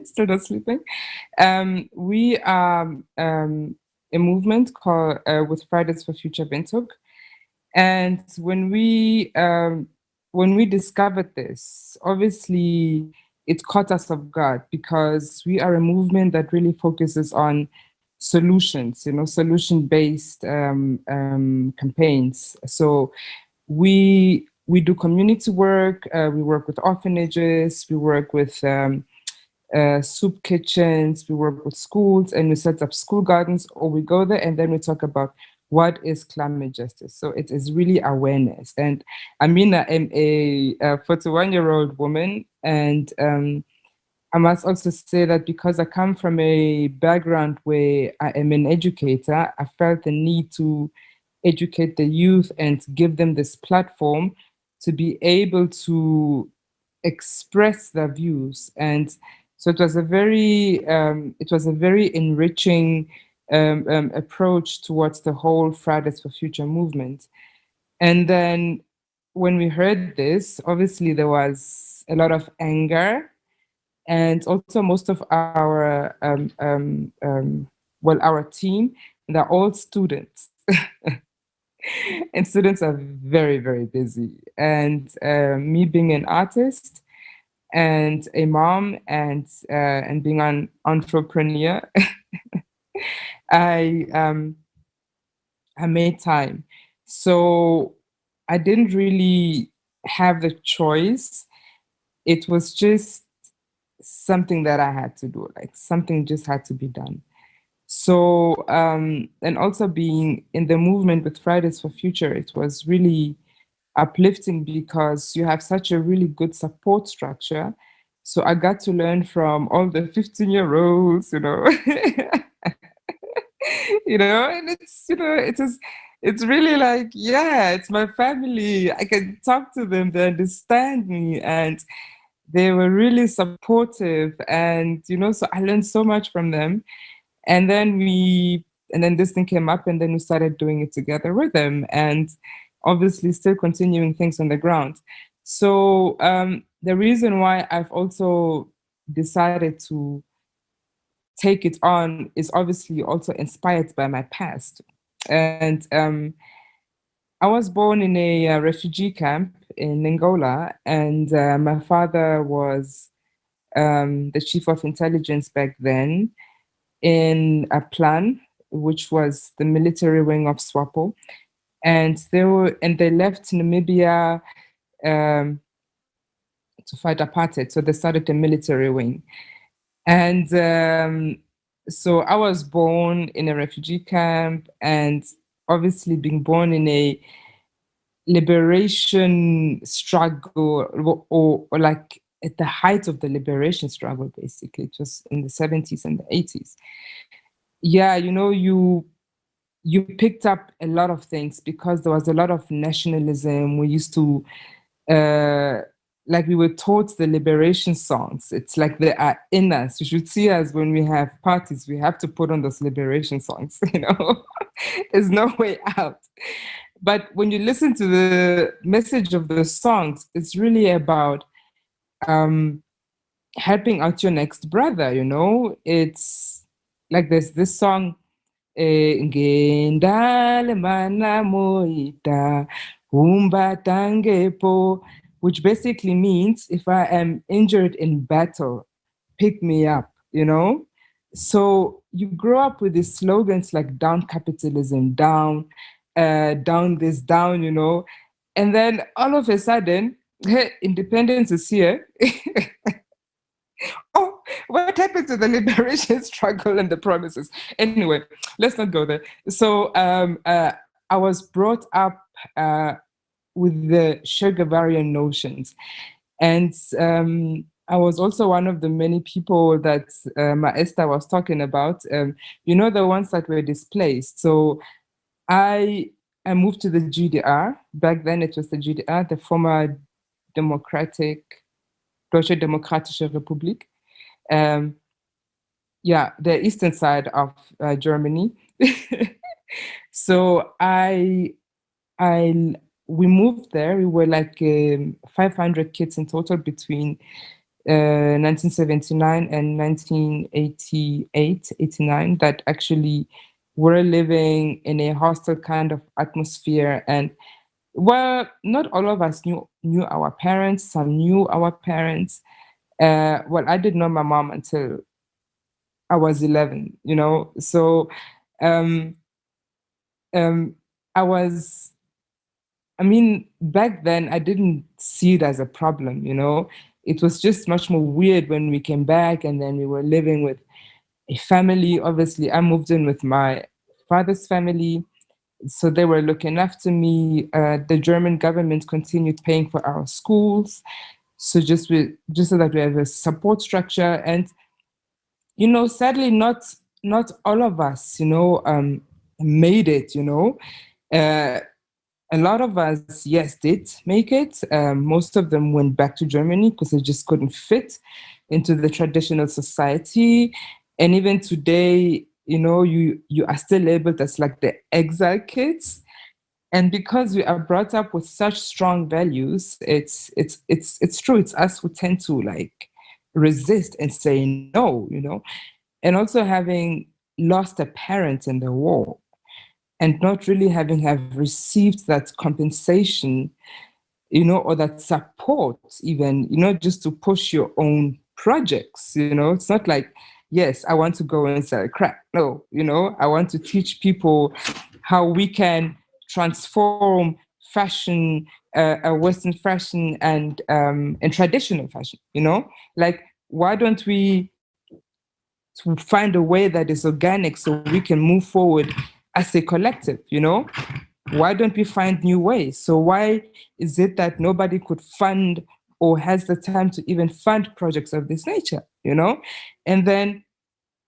still not sleeping. We are a movement called with Fridays for Future Windhoek. And when we discovered this, obviously it caught us off guard, because we are a movement that really focuses on solutions, solution-based campaigns. So we do community work. We work with orphanages. We work with soup kitchens. We work with schools, and we set up school gardens. Or we go there and then we talk about what is climate justice. So it is really awareness. And I mean, I am a 41-year-old woman, and I must also say that because I come from a background where I am an educator, I felt the need to educate the youth and give them this platform to be able to express their views. And so it was a very enriching approach towards the whole Fridays for Future movement. And then when we heard this, obviously there was a lot of anger. And also most of our our team, they're all students. And students are very, very busy. And me being an artist and a mom and being an entrepreneur, I made time. So I didn't really have the choice. It was just something that I had to do, like something just had to be done. So, and also being in the movement with Fridays for Future, it was really uplifting because you have such a really good support structure. So I got to learn from all the 15-year-olds, and it's really like, yeah, it's my family. I can talk to them, they understand me, and they were really supportive, and so I learned so much from them. And then this thing came up, and then we started doing it together with them, and obviously still continuing things on the ground. So the reason why I've also decided to take it on is obviously also inspired by my past. And I was born in a refugee camp in Angola, and my father was the chief of intelligence back then in a plan, which was the military wing of SWAPO, and they left Namibia to fight apartheid. So they started a military wing, and so I was born in a refugee camp, and obviously being born in a liberation struggle, or like at the height of the liberation struggle, basically. It was in the 70s and the 80s. Yeah, you picked up a lot of things because there was a lot of nationalism. We used to, we were taught the liberation songs. It's like they are in us. You should see us when we have parties. We have to put on those liberation songs, There's no way out. But when you listen to the message of the songs, it's really about helping out your next brother, It's like there's this song, Ngendale mana moita, umbatangepo, which basically means if I am injured in battle, pick me up, So you grow up with these slogans like down capitalism, down this, down, and then all of a sudden, hey, independence is here. Oh, what happened to the liberation struggle and the promises? Anyway, let's not go there. So I was brought up with the Che Guevarian notions. And I was also one of the many people that Esther was talking about, the ones that were displaced. So I moved to the GDR. Back then it was the GDR, the former Deutsche Demokratische Republik. The eastern side of Germany. So we moved there. We were like 500 kids in total between 1979 and 1988, 89 that actually were living in a hostile kind of atmosphere. And well, not all of us knew our parents. Some knew our parents. Well, I didn't know my mom until I was 11, you know. So I mean, back then I didn't see it as a problem, you know. It was just much more weird when we came back, and then we were living with a family. Obviously, I moved in with my father's family, so they were looking after me. The German government continued paying for our schools, so just so that we have a support structure. And you know, sadly, not all of us, you know, made it. You know, a lot of us, yes, did make it. Most of them went back to Germany because they just couldn't fit into the traditional society. And even today, you know, you are still labeled as like the exile kids. And because we are brought up with such strong values, it's true. It's us who tend to like resist and say no, you know. And also having lost a parent in the war, and not really having have received that compensation, you know, or that support even, you know, just to push your own projects, you know. It's not like, yes, I want to go and sell crack. No, you know, I want to teach people how we can transform fashion, Western fashion and traditional fashion, you know. Like, why don't we find a way that is organic so we can move forward as a collective, you know? Why don't we find new ways? So why is it that nobody could fund or has the time to even fund projects of this nature, you know? And then,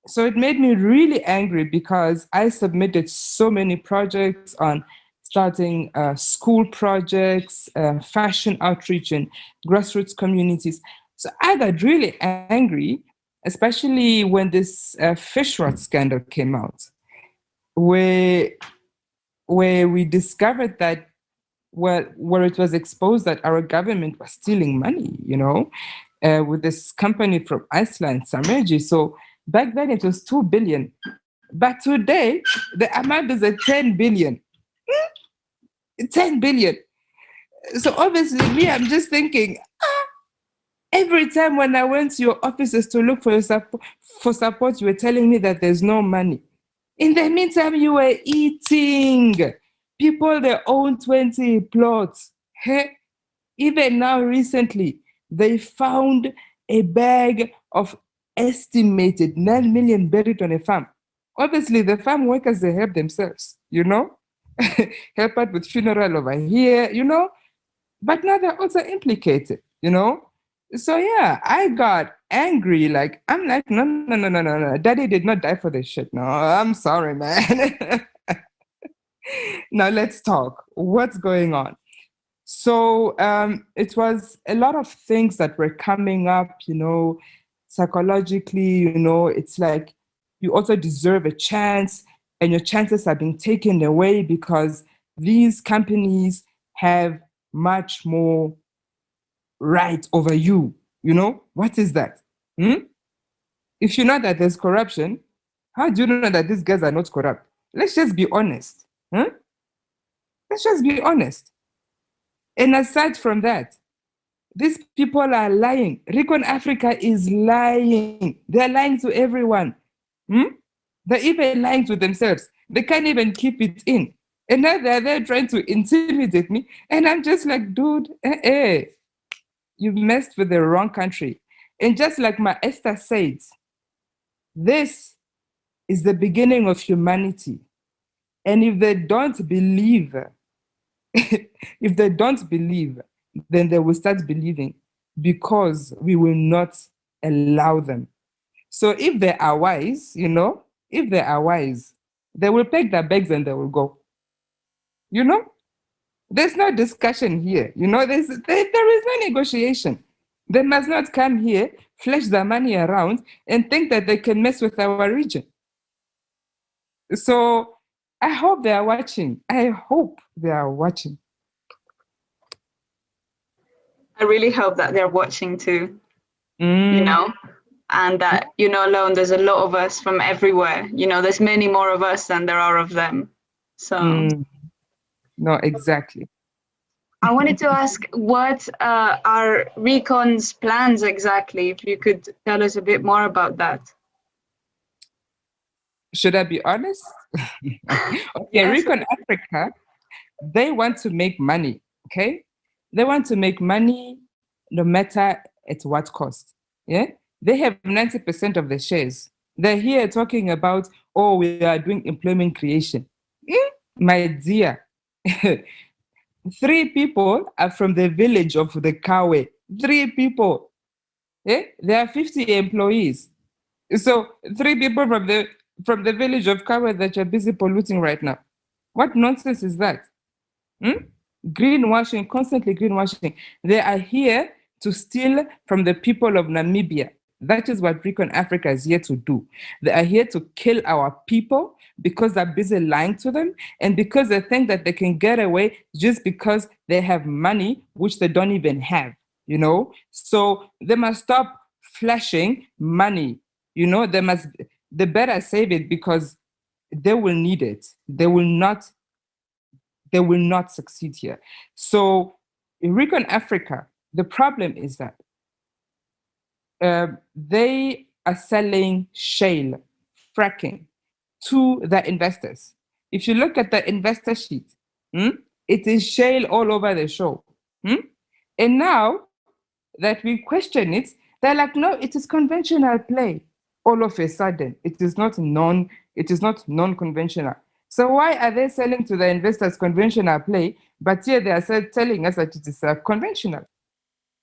so it made me really angry because I submitted so many projects on starting school projects, fashion outreach in grassroots communities. So I got really angry, especially when this fish rot scandal came out, where we discovered that, well, where it was exposed that our government was stealing money, you know, with this company from Iceland, Samerji. So back then it was 2 billion. But today, the amount is at 10 billion. 10 billion. So obviously, me, I'm just thinking, every time when I went to your offices to look for your support, you were telling me that there's no money. In the meantime, you were eating. People, they own 20 plots. Hey, even now, recently, they found a bag of estimated 9 million buried on a farm. Obviously, the farm workers, they help themselves, you know? Help out with funeral over here, you know? But now they're also implicated, you know? So yeah, I got angry. Like, I'm like, no. Daddy did not die for this shit. No, I'm sorry, man. Now let's talk. What's going on? So it was a lot of things that were coming up, you know, psychologically, you know, it's like you also deserve a chance and your chances are being taken away because these companies have much more right over you. You know, what is that? If you know that there's corruption, how do you know that these guys are not corrupt? Let's just be honest. Let's just be honest. And aside from that, these people are lying. Recon Africa is lying. They're lying to everyone. They're even lying to themselves. They can't even keep it in. And now they're there trying to intimidate me. And I'm just like, dude, you messed with the wrong country. And just like my Esther said, this is the beginning of humanity. And if they don't believe, then they will start believing because we will not allow them. So if they are wise, you know, if they are wise, they will pack their bags and they will go. You know, there's no discussion here. You know, there is no negotiation. They must not come here, flash their money around, and think that they can mess with our region. So I hope they are watching. I hope they are watching. I really hope that they're watching too, you know, and that, you know, alone, there's a lot of us from everywhere. You know, there's many more of us than there are of them. So. No, exactly. I wanted to ask, what are Recon's plans exactly? If you could tell us a bit more about that. Should I be honest? Okay, Yes. Recon Africa, they want to make money, okay? They want to make money no matter at what cost, yeah? They have 90% of the shares. They're here talking about, oh, we are doing employment creation. My dear, 3 people are from the village of the Khoe. 3 people. Eh? There are 50 employees. So 3 people from the village of Khoe that you're busy polluting right now. What nonsense is that? Greenwashing, constantly greenwashing. They are here to steal from the people of Namibia. That is what Recon Africa is here to do. They are here to kill our people because they're busy lying to them and because they think that they can get away just because they have money, which they don't even have, you know? So they must stop flashing money, you know? They better save it because they will need it. They will not succeed here. So in Recon Africa, the problem is that they are selling shale, fracking, to the investors. If you look at the investor sheet, it is shale all over the show. And now that we question it, they're like, no, it is conventional play. All of a sudden, it is not non-conventional. So why are they selling to the investors conventional play, but here they are telling us that it is conventional?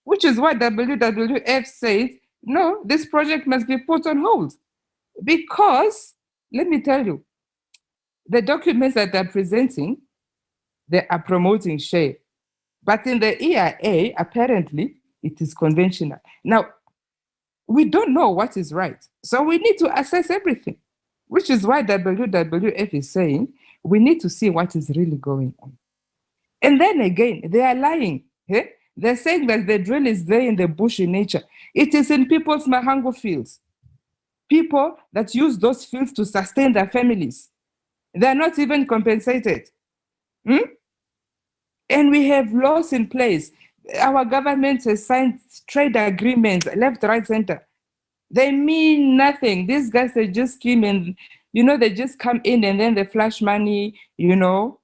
Which is why WWF says, no, this project must be put on hold. Because, let me tell you, the documents that they're presenting, they are promoting shale. But in the EIA, apparently, it is conventional. Now, we don't know what is right. So we need to assess everything, which is why WWF is saying we need to see what is really going on. And then again, they are lying. Eh? They're saying that the drill is there in the bush in nature. It is in people's Mahango fields. People that use those fields to sustain their families. They're not even compensated. And we have laws in place. Our government has signed trade agreements, left, right, center. They mean nothing. These guys, they just came and, you know, they just come in and then they flash money, you know.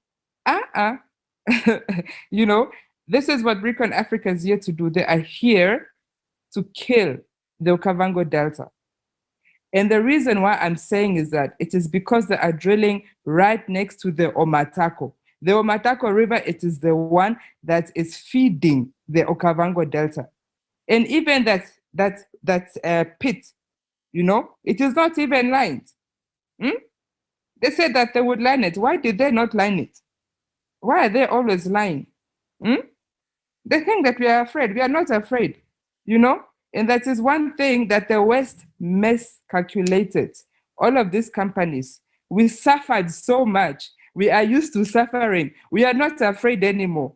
You know, this is what Recon Africa is here to do. They are here to kill the Okavango Delta. And the reason why I'm saying is that it is because they are drilling right next to the Omatako. The Omatako River, it is the one that is feeding the Okavango Delta. And even that pit, you know, it is not even lined. They said that they would line it. Why did they not line it? Why are they always lying? They think that we are afraid. We are not afraid, you know? And that is one thing that the West miscalculated. All of these companies, we suffered so much. We are used to suffering. We are not afraid anymore.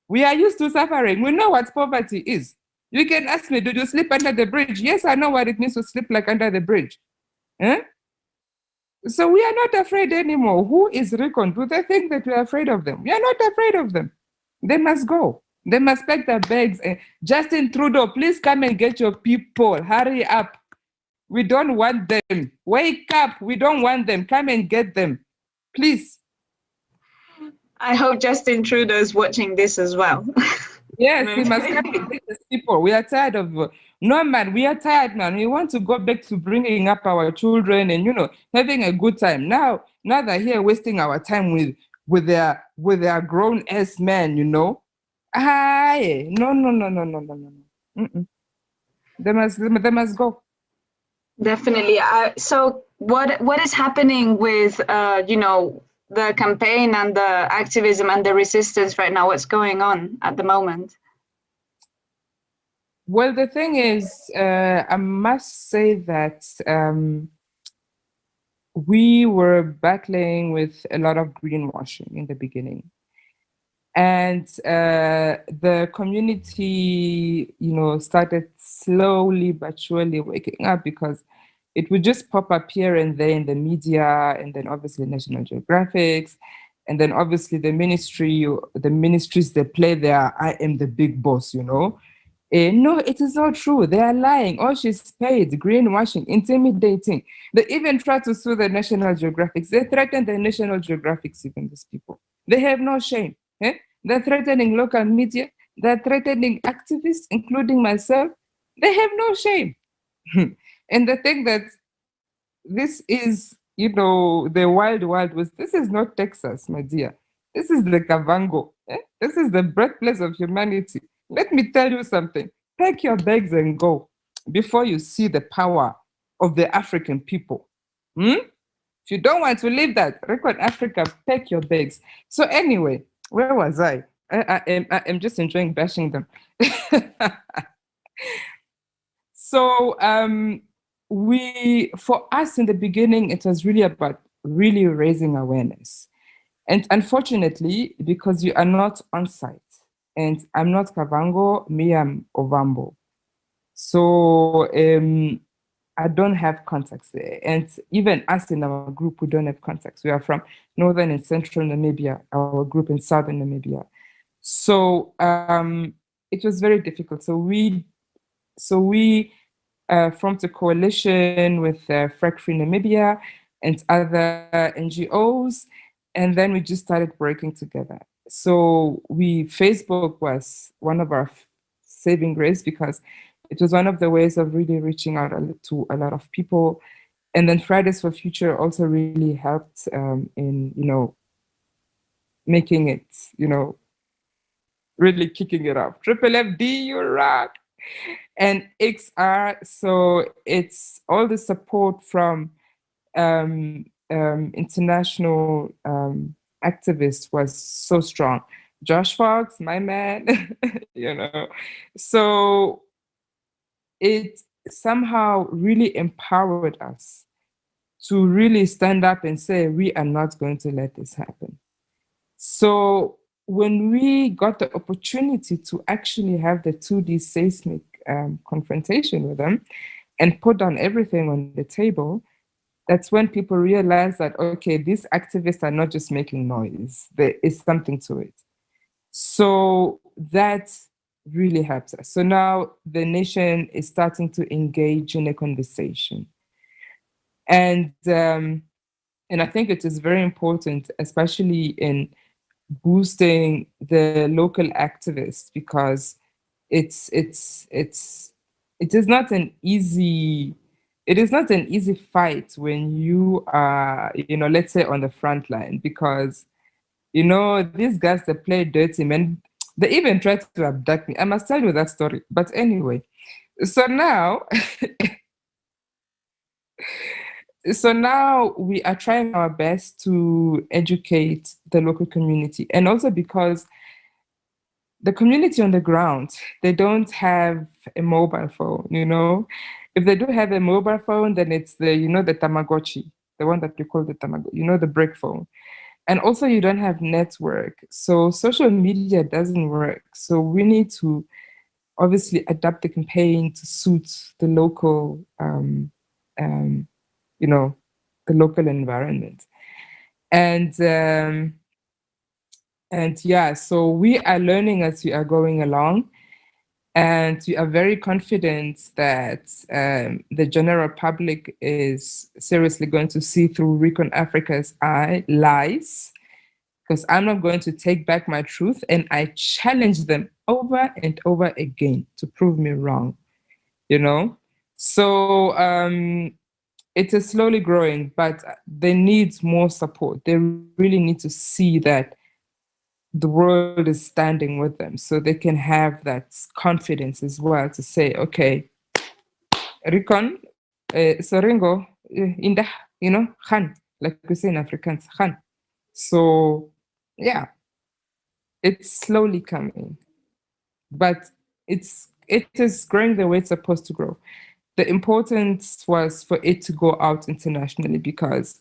We are used to suffering. We know what poverty is. You can ask me, did you sleep under the bridge? Yes, I know what it means to sleep like under the bridge. So we are not afraid anymore. Who is Recon? Do they think that we are afraid of them? We are not afraid of them. They must go. They must pack their bags. Justin Trudeau, please come and get your people. Hurry up. We don't want them. Wake up. We don't want them. Come and get them. Please. I hope Justin Trudeau is watching this as well. Yes, we must come and get these people. We are tired of... No, man, we are tired, man. We want to go back to bringing up our children and, you know, having a good time. Now they're here wasting our time with their grown-ass men, you know. No. They must go. Definitely. So what is happening with you know, the campaign and the activism and the resistance right now? What's going on at the moment? Well, the thing is, I must say that we were battling with a lot of greenwashing in the beginning. And the community, you know, started slowly but surely waking up because it would just pop up here and there in the media, and then obviously National Geographic, and then obviously the ministries, they play their I am the big boss, you know. No, it is not true. They are lying. Oh, she's paid, greenwashing, intimidating. They even try to sue the National Geographic. They threaten the National Geographic, even these people. They have no shame. They're threatening local media. They're threatening activists, including myself. They have no shame. And the thing that this is, the wild, wild west. This is not Texas, my dear. This is the Kavango. This is the birthplace of humanity. Let me tell you something. Pack your bags and go before you see the power of the African people. If you don't want to leave that, record Africa, pack your bags. So anyway, where was I? I am just enjoying bashing them. So for us in the beginning, it was really about really raising awareness. And unfortunately, because you are not on site, and I'm not Kavango, me, I'm Ovambo. So I don't have contacts there. And even us in our group, we don't have contacts. We are from northern and central Namibia, our group in southern Namibia. So it was very difficult. So we formed a coalition with Frag Free Namibia and other NGOs, and then we just started working together. So Facebook was one of our saving grace because it was one of the ways of really reaching out to a lot of people. And then Fridays for Future also really helped in, making it, really kicking it off. Triple FD, you rock. And XR, so it's all the support from international activists was so strong. Josh Fox, my man, So it somehow really empowered us to really stand up and say, we are not going to let this happen. So when we got the opportunity to actually have the 2D seismic confrontation with them and put down everything on the table, that's when people realize that, okay, these activists are not just making noise. There is something to it. So that really helps us. So now the nation is starting to engage in a conversation. And I think it is very important, especially in boosting the local activists, because it is not an easy fight when you are, let's say on the front line, because these guys that play dirty, man, they even tried to abduct me. I must tell you that story. But anyway, so now we are trying our best to educate the local community, and also because the community on the ground, they don't have a mobile phone, If they do have a mobile phone, then it's the Tamagotchi, the one that we call the Tamagotchi, the brick phone. And also you don't have network. So social media doesn't work. So we need to obviously adapt the campaign to suit the local, the local environment. And yeah, so we are learning as we are going along. And we are very confident that the general public is seriously going to see through Recon Africa's lies, because I'm not going to take back my truth, and I challenge them over and over again to prove me wrong, So it is slowly growing, but they need more support. They really need to see that the world is standing with them, so they can have that confidence as well to say, okay, Recon, Soringo, Indah, Khan, like we say in Afrikaans, Khan. So, yeah, it's slowly coming, but it is growing the way it's supposed to grow. The importance was for it to go out internationally, because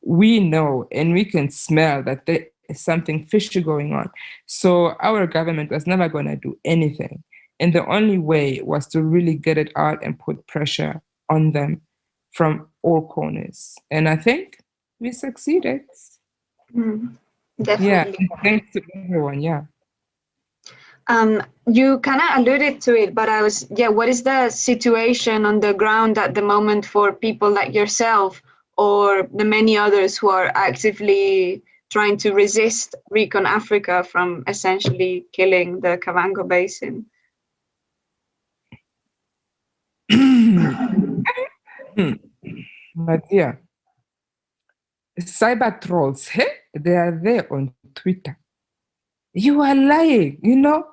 we know and we can smell that there is something fishy going on. So our government was never going to do anything. And the only way was to really get it out and put pressure on them from all corners. And I think we succeeded. Definitely. Yeah, thanks to everyone, yeah. You kind of alluded to it, but what is the situation on the ground at the moment for people like yourself or the many others who are actively trying to resist Recon Africa from essentially killing the Kavango Basin? My dear, cyber trolls, hey, they are there on Twitter. You are lying, you know.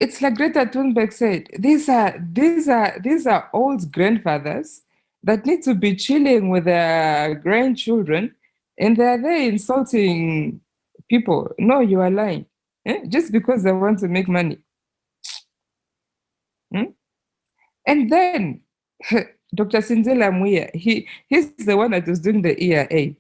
It's like Greta Thunberg said, these are old grandfathers that need to be chilling with their grandchildren, and they're there insulting people. No, you are lying. Just because they want to make money. And then Dr. Sindela Muya, he's the one that was doing the EIA.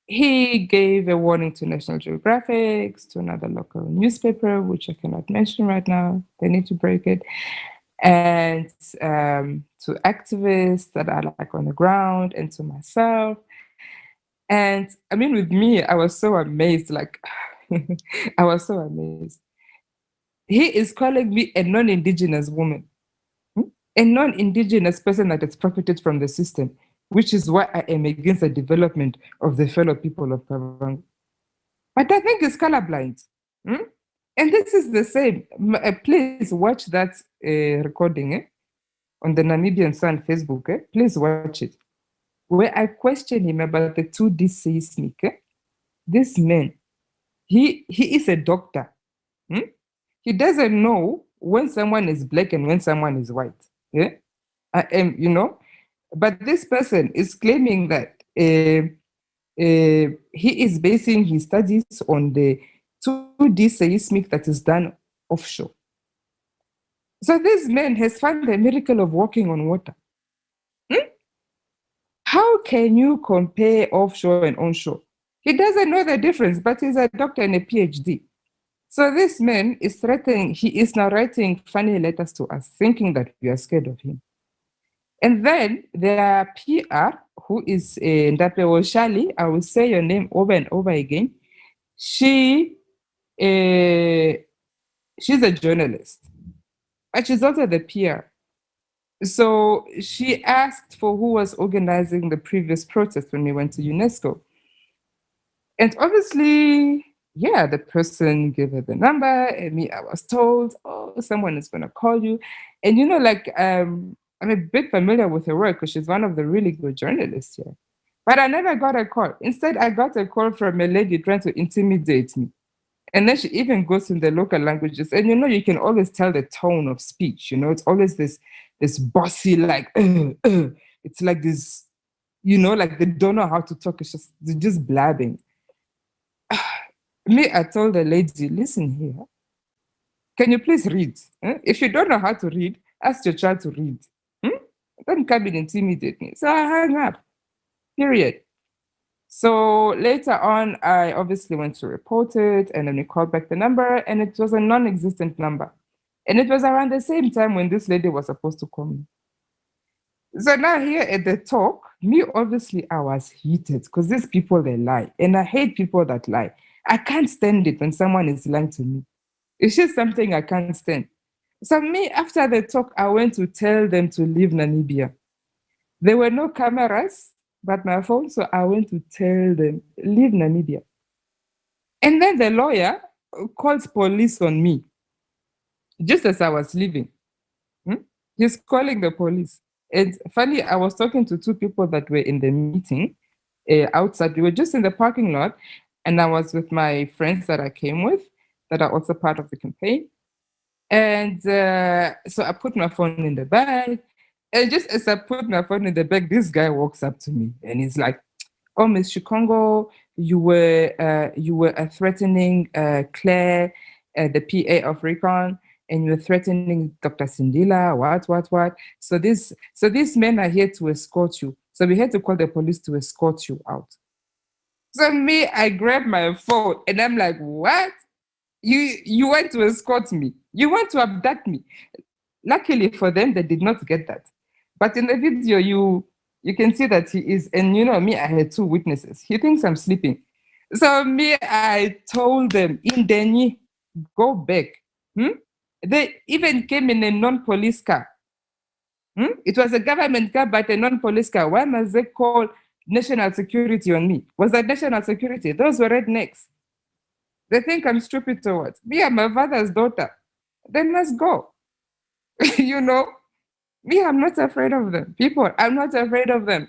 He gave a warning to National Geographic, to another local newspaper, which I cannot mention right now. They need to break it. And to activists that are like on the ground, and to myself. And I mean, with me, I was so amazed, like, I was so amazed. He is calling me a non-Indigenous woman, a non-Indigenous person that has profited from the system, which is why I am against the development of the fellow people of Kavango. But I think it's colorblind. And this is the same. Please watch that recording on the Namibian Sun Facebook. Please watch it. Where I question him about the 2D seismic. This man, he is a doctor. He doesn't know when someone is black and when someone is white. I am, you know. But this person is claiming that he is basing his studies on the 2D seismic that is done offshore. So this man has found the miracle of walking on water. How can you compare offshore and onshore? He doesn't know the difference, but he's a doctor and a PhD. So this man is threatening, he is now writing funny letters to us, thinking that we are scared of him. And then their PR, who is Ndape Oshali, I will say your name over and over again. She's a journalist, but she's also the PR. So she asked for who was organizing the previous protest when we went to UNESCO. And obviously, yeah, the person gave her the number, and me, I was told, oh, someone is going to call you. And you know, like, I'm a bit familiar with her work because she's one of the really good journalists here. But I never got a call. Instead, I got a call from a lady trying to intimidate me. And then she even goes in the local languages. And you know, you can always tell the tone of speech. You know, it's always this bossy, like, it's like this, you know, like they don't know how to talk. It's just, they're just blabbing. Me, I told the lady, listen here. Can you please read? If you don't know how to read, ask your child to read. Don't come and intimidate me. So I hung up, period. So later on, I obviously went to report it, and then we called back the number, and it was a non-existent number. And it was around the same time when this lady was supposed to call me. So now here at the talk, me, obviously, I was heated because these people, they lie. And I hate people that lie. I can't stand it when someone is lying to me. It's just something I can't stand. So me, after the talk, I went to tell them to leave Namibia. There were no cameras but my phone, so I went to tell them, leave Namibia. And then the lawyer calls police on me, just as I was leaving. He's calling the police. And funny, I was talking to two people that were in the meeting outside. We were just in the parking lot, and I was with my friends that I came with, that are also part of the campaign. And so I put my phone in the bag. And just as I put my phone in the bag, this guy walks up to me and he's like, oh, Miss Chikongo, you were threatening Claire, the PA of Recon, and you were threatening Dr. Sindila, what. So these men are here to escort you. So we had to call the police to escort you out. So me, I grabbed my phone and I'm like, what? You want to escort me? You want to abduct me? Luckily for them, they did not get that. But in the video, you can see that he is, and you know me, I had two witnesses. He thinks I'm sleeping. So me, I told them, Indeni, go back. They even came in a non-police car. It was a government car, but a non-police car. Why must they call national security on me? Was that national security? Those were rednecks. They think I'm stupid or what? Me, I'm my father's daughter. They must go. You know? Me, I'm not afraid of them. People, I'm not afraid of them.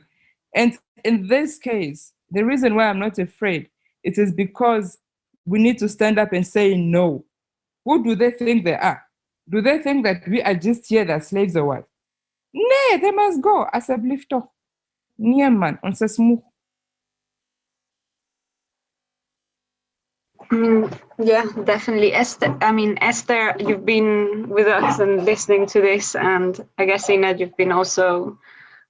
And in this case, the reason why I'm not afraid, it is because we need to stand up and say no. Who do they think they are? Do they think that we are just here, that slaves or what? Nee, they must go. As a blifto. Nieman, on se smooth. Yeah, definitely. Esther, you've been with us and listening to this, and I guess, Ina, you've been also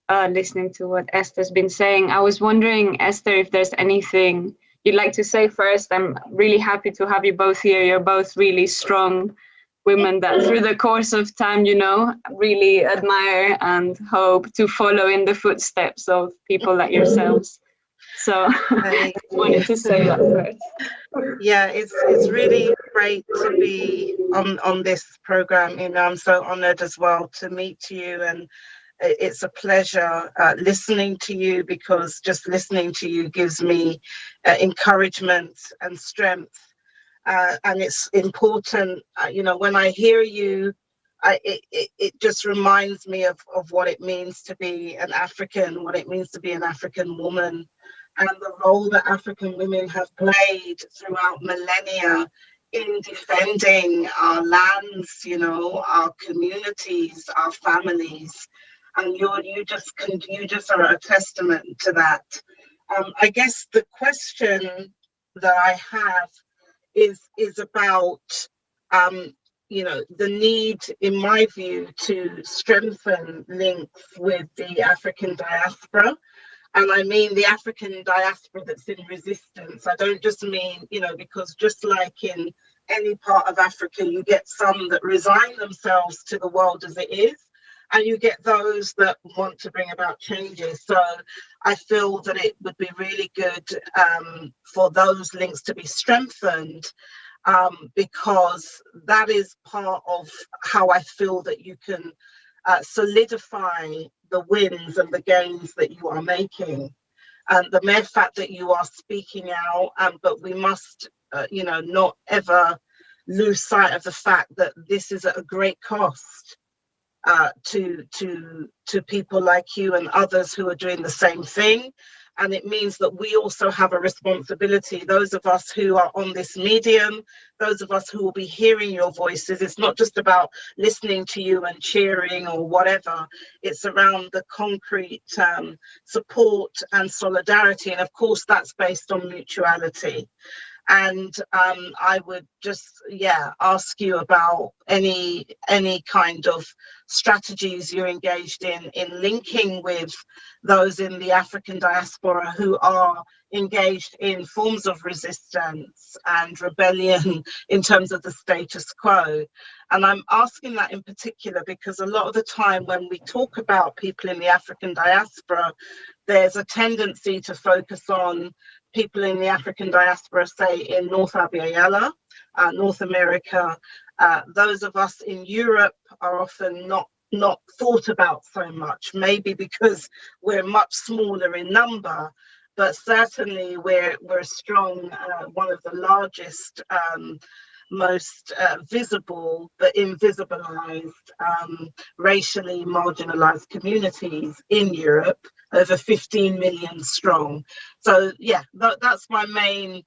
listening to what Esther's been saying. I was wondering, Esther, if there's anything you'd like to say first. I'm really happy to have you both here. You're both really strong women that through the course of time, really admire and hope to follow in the footsteps of people like yourselves. So I wanted to say that first. Yeah, it's really great to be on this program, and I'm so honored as well to meet you, and it's a pleasure listening to you, because just listening to you gives me encouragement and strength, and it's important. When I hear you, it just reminds me of what it means to be an African, what it means to be an African woman, and the role that African women have played throughout millennia in defending our lands, our communities, our families. And you just are a testament to that. I guess the question that I have is about the need, in my view, to strengthen links with the African diaspora. And I mean the African diaspora that's in resistance. I don't just mean, because just like in any part of Africa, you get some that resign themselves to the world as it is, and you get those that want to bring about changes. So I feel that it would be really good for those links to be strengthened, because that is part of how I feel that you can solidify the wins and the gains that you are making, and the mere fact that you are speaking out. But we must, not ever lose sight of the fact that this is at a great cost to people like you and others who are doing the same thing. And it means that we also have a responsibility, those of us who are on this medium, those of us who will be hearing your voices. It's not just about listening to you and cheering or whatever. It's around the concrete support and solidarity. And of course, that's based on mutuality. And I would just, ask you about any kind of strategies you're engaged in linking with those in the African diaspora who are engaged in forms of resistance and rebellion in terms of the status quo. And I'm asking that in particular because a lot of the time when we talk about people in the African diaspora, there's a tendency to focus on people in the African diaspora, say in North Abiyaala, North America. Those of us in Europe are often not thought about so much, maybe because we're much smaller in number, but certainly we're strong, one of the largest, most visible but invisibilized, racially marginalized communities in Europe, over 15 million strong. So that's my main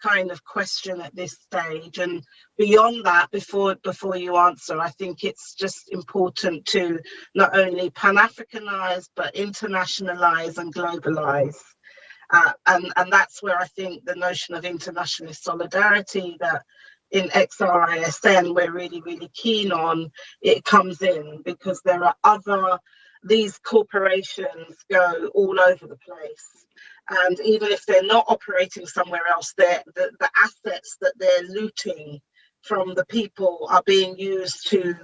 kind of question at this stage. And beyond that, before you answer, I think it's just important to not only Pan-Africanize but internationalize and globalize. And that's where I think the notion of international solidarity that in XRISN we're really, really keen on, it comes in, because there are these corporations go all over the place. And even if they're not operating somewhere else, the assets that they're looting from the people are being used to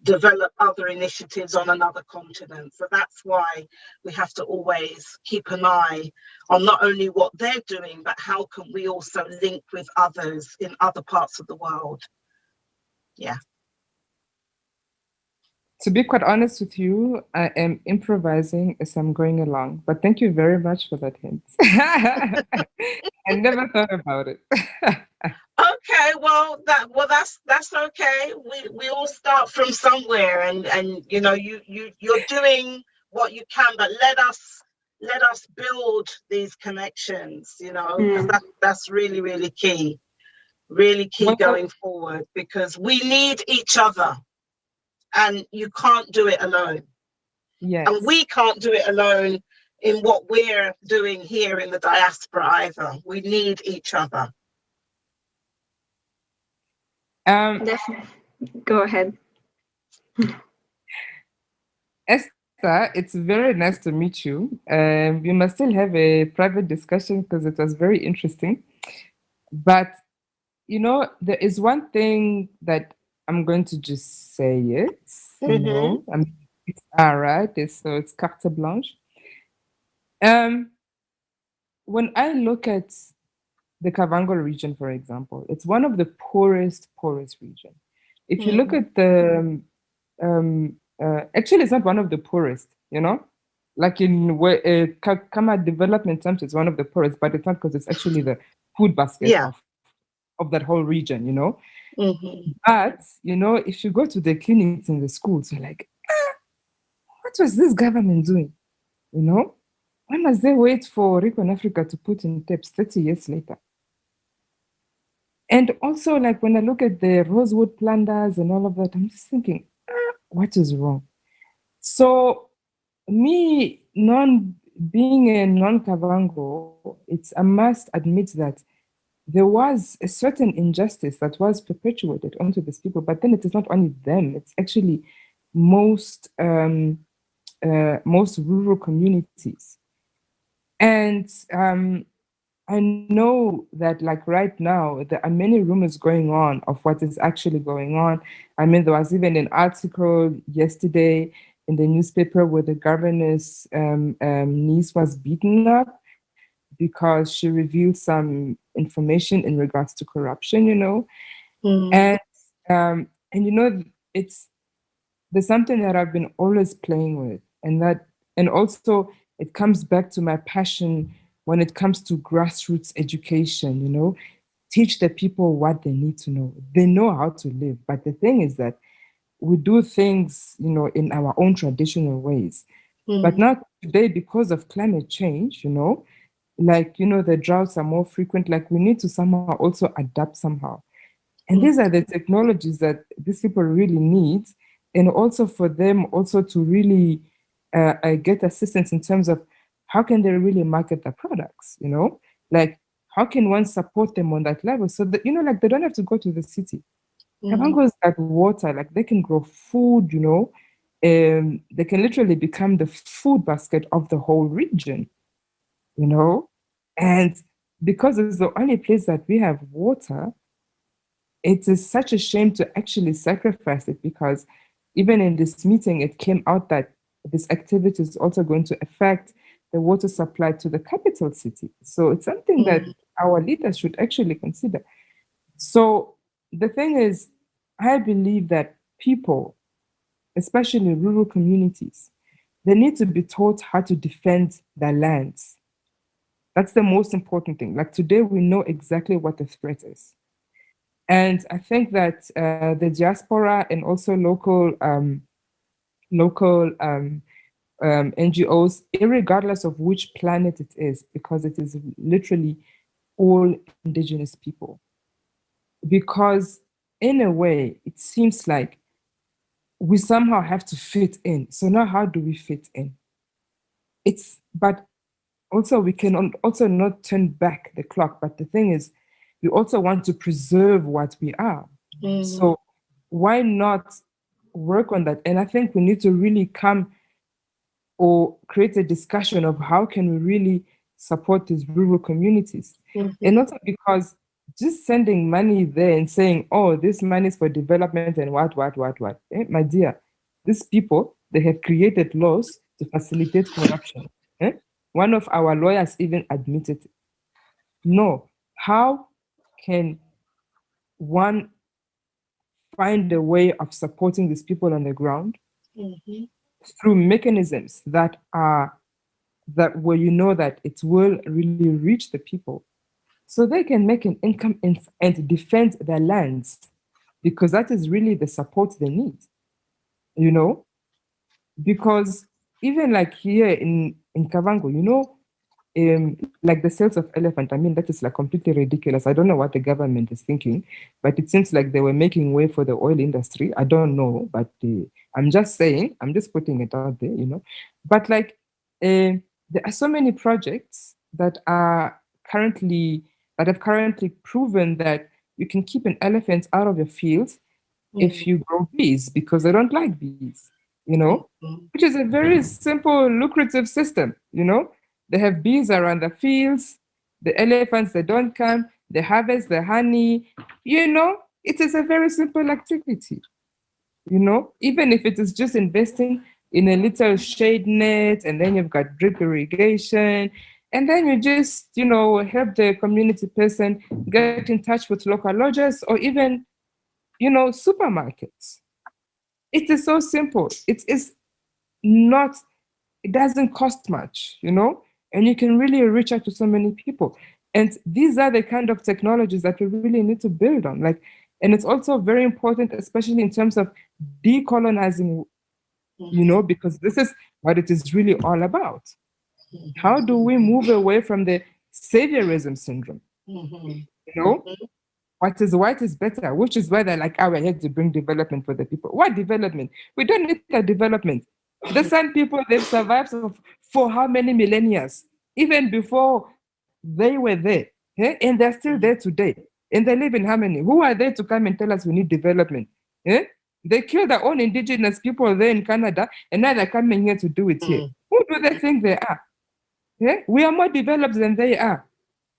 develop other initiatives on another continent. So that's why we have to always keep an eye on not only what they're doing, but how can we also link with others in other parts of the world. Yeah. To be quite honest with you, I am improvising as I'm going along, but thank you very much for that hint. I never thought about it. Okay, well that's okay. We all start from somewhere, and you know you're doing what you can, but let us build these connections, you know, because that's really key going forward, because we need each other, and you can't do it alone. Yes. And we can't do it alone in what we're doing here in the diaspora either. We need each other. Definitely. Go ahead. Esther, it's very nice to meet you. We must still have a private discussion because it was very interesting. But, you know, there is one thing that I'm going to just say it. You know, I mean, it's all right. So it's carte blanche. When I look at the Kavango region, for example, it's one of the poorest region. If you look at the, actually, it's not one of the poorest, you know, like in Kama development terms, it's one of the poorest, but it's not because it's actually the food basket of that whole region, you know. But, you know, if you go to the clinics and the schools, you're like, what was this government doing, you know? Why must they wait for Recon Africa to put in tapes 30 years later? And also, like, when I look at the rosewood planters and all of that, I'm just thinking, what is wrong? So, me being a non-Kavango, I must admit that there was a certain injustice that was perpetuated onto these people, but then it is not only them, it's actually most rural communities. And I know that, like, right now, there are many rumors going on of what is actually going on. I mean, there was even an article yesterday in the newspaper where the governor's niece was beaten up because she revealed some information in regards to corruption, you know. And you know, there's something that I've been always playing with, and also it comes back to my passion when it comes to grassroots education, you know, teach the people what they need to know. They know how to live, but the thing is that we do things, you know, in our own traditional ways. But now today, because of climate change, you know, like, you know, the droughts are more frequent, like we need to somehow also adapt somehow. And these are the technologies that these people really need, and also for them also to really get assistance in terms of how can they really market their products, you know? Like, how can one support them on that level so that, you know, like, they don't have to go to the city. Kavango's got water, like, they can grow food, you know? They can literally become the food basket of the whole region, you know? And because it's the only place that we have water, it is such a shame to actually sacrifice it, because even in this meeting, it came out that this activity is also going to affect the water supply to the capital city. So it's something that our leaders should actually consider. So the thing is, I believe that people, especially rural communities, they need to be taught how to defend their lands. That's the most important thing. Like, today, we know exactly what the threat is. And I think that the diaspora and also local NGOs, regardless of which planet it is, because it is literally all indigenous people. Because in a way, it seems like we somehow have to fit in. So now, how do we fit in? But also we can also not turn back the clock. But the thing is, we also want to preserve what we are. So why not work on that? And I think we need to really come or create a discussion of how can we really support these rural communities. And also because just sending money there and saying, oh, this money is for development and what. My dear, these people, they have created laws to facilitate corruption. One of our lawyers even admitted it. No, how can one find a way of supporting these people on the ground through mechanisms that where you know that it will really reach the people so they can make an income and defend their lands, because that is really the support they need, you know? Because even like here in Kavango, you know, like the sales of elephant, I mean, that is like completely ridiculous. I don't know what the government is thinking, but it seems like they were making way for the oil industry. I don't know, but I'm just saying, I'm just putting it out there, you know. But like, there are so many projects that have currently proven that you can keep an elephant out of your fields if you grow bees, because they don't like bees, you know, which is a very simple, lucrative system, you know. They have bees around the fields, the elephants, they don't come, they harvest the honey, you know, it is a very simple activity, you know, even if it is just investing in a little shade net, and then you've got drip irrigation, and then you just, you know, help the community person get in touch with local lodges or even, you know, supermarkets. It is so simple. It doesn't cost much, you know, and you can really reach out to so many people. And these are the kind of technologies that we really need to build on. Like, and it's also very important, especially in terms of decolonizing, you know, because this is what it is really all about. How do we move away from the saviorism syndrome? You know, what is white is better, which is why they're like, oh, we're here to bring development for the people. What development? We don't need that development. The San people, they've survived for how many millennia? Even before they were there. And they're still there today. And they live in harmony. Who are they to come and tell us we need development? They killed their own indigenous people there in Canada, and now they're coming here to do it here. Who do they think they are? We are more developed than they are.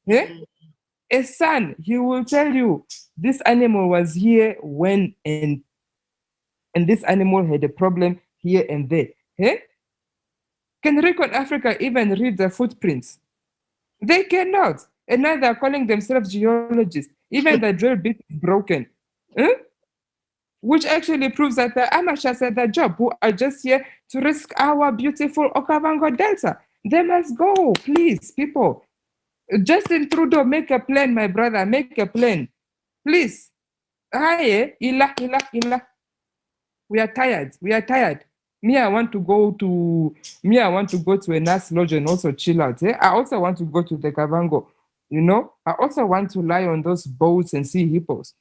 A son, he will tell you, this animal was here when, and this animal had a problem here and there. Can Recon Africa even read the footprints? They cannot. And now they're calling themselves geologists. Even the drill bit is broken. Which actually proves that the amateurs at their job who are just here to risk our beautiful Okavango Delta. They must go, please, people. Justin Trudeau, make a plan, my brother, make a plan. Please. We are tired. Me, I want to go to a nice lodge and also chill out. I also want to go to the Kavango, you know. I also want to lie on those boats and see hippos.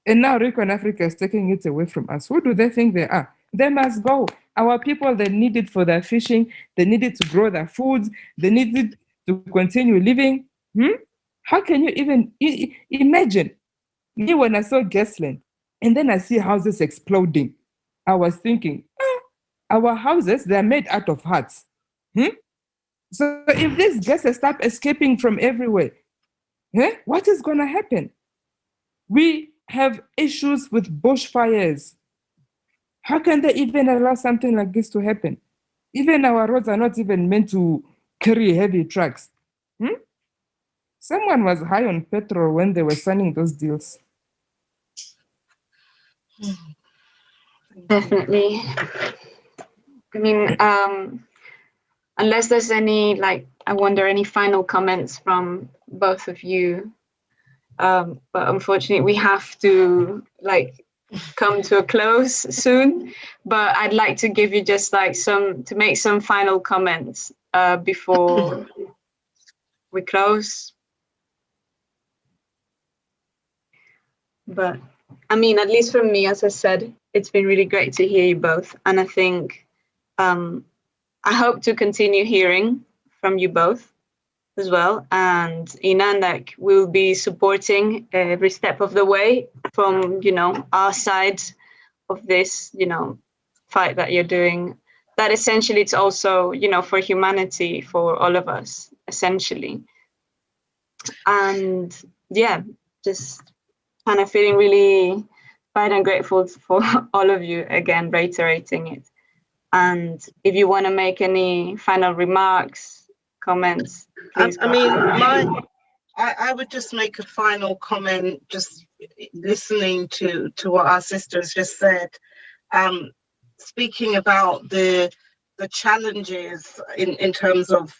And now Recon Africa is taking it away from us. Who do they think they are? They must go. Our people, they need it for their fishing. They need it to grow their foods. They need it to continue living. How can you even imagine? Me, when I saw Gasland, and then I see houses exploding, I was thinking, our houses, they're made out of huts. So if these gases start escaping from everywhere, what is going to happen? We have issues with bushfires. How can they even allow something like this to happen? Even our roads are not even meant to carry heavy trucks. Someone was high on petrol when they were signing those deals. Definitely. I mean, unless there's any, I wonder, any final comments from both of you. But unfortunately, we have to come to a close soon. But I'd like to give you just to make some final comments before we close. But I mean, at least for me, as I said, it's been really great to hear you both. And I think I hope to continue hearing from you both as well. And Inandak will be supporting every step of the way from, our side of this, fight that you're doing. That essentially it's also, for humanity, for all of us, essentially. And yeah, just kind of feeling really proud and grateful for all of you, again, reiterating it. And if you want to make any final remarks, comments, please. I would just make a final comment, just listening to what our sisters just said, speaking about the challenges in terms of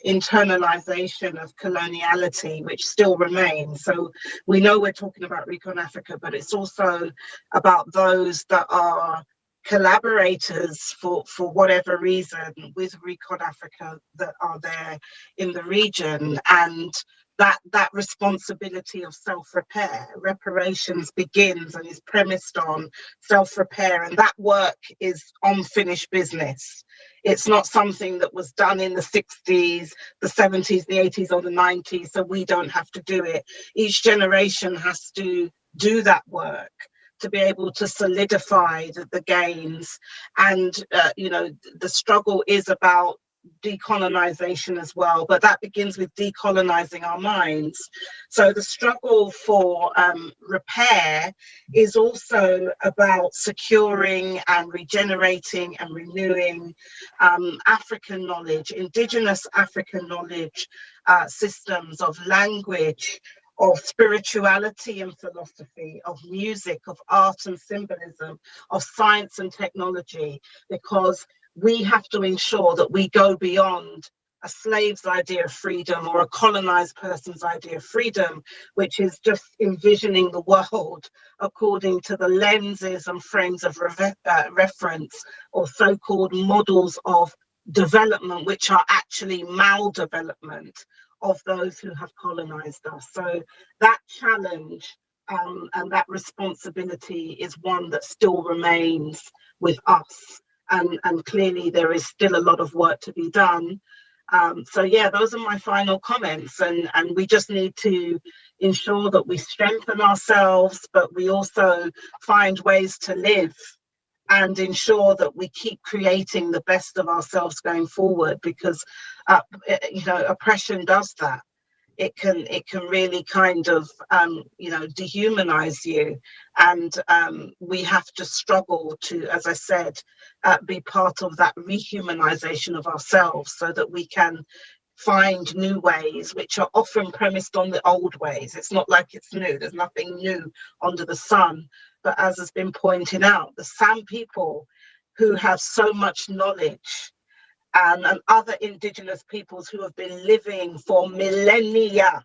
internalization of coloniality, which still remains. So we know we're talking about Recon Africa, but it's also about those that are collaborators for whatever reason with Recon Africa that are there in the region, and that responsibility of self-repair. Reparations begins and is premised on self-repair, and that work is unfinished business. It's not something that was done in the 60s, the 70s, the 80s, or the 90s, so we don't have to do it. Each generation has to do that work to be able to solidify the gains. And, the struggle is about decolonization as well, but that begins with decolonizing our minds. So the struggle for repair is also about securing and regenerating and renewing African knowledge, indigenous African knowledge, systems of language, of spirituality and philosophy, of music, of art and symbolism, of science and technology, because we have to ensure that we go beyond a slave's idea of freedom or a colonized person's idea of freedom, which is just envisioning the world according to the lenses and frames of reference, or so-called models of development, which are actually maldevelopment of those who have colonized us. So that challenge and that responsibility is one that still remains with us. And clearly there is still a lot of work to be done. So yeah, those are my final comments. And we just need to ensure that we strengthen ourselves, but we also find ways to live and ensure that we keep creating the best of ourselves going forward, because oppression does that. It can really kind of dehumanize you, and we have to struggle to, as I said, be part of that rehumanization of ourselves, so that we can find new ways, which are often premised on the old ways. It's not like it's new. There's nothing new under the sun. But as has been pointed out, the San people, who have so much knowledge, and other indigenous peoples who have been living for millennia,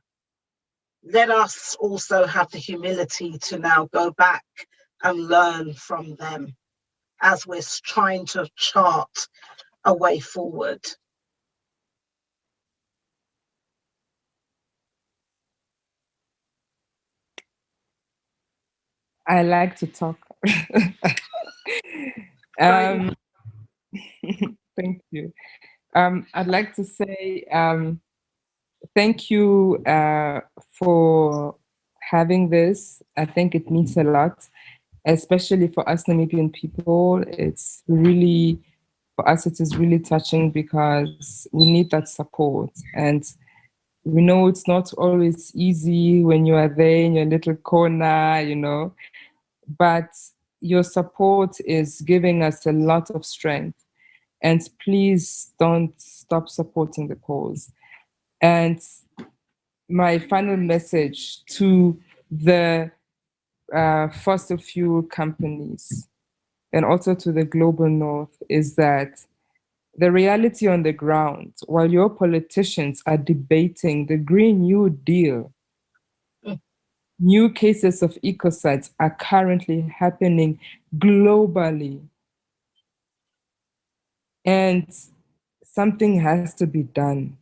let us also have the humility to now go back and learn from them as we're trying to chart a way forward. I like to talk. Thank you. I'd like to say thank you for having this. I think it means a lot, especially for us Namibian people. It's really, for us, it is really touching, because we need that support. And we know it's not always easy when you are there in your little corner, but your support is giving us a lot of strength. And please don't stop supporting the cause. And my final message to the fossil fuel companies and also to the global north is that the reality on the ground, while your politicians are debating the Green New Deal, new cases of ecocides are currently happening globally. And something has to be done.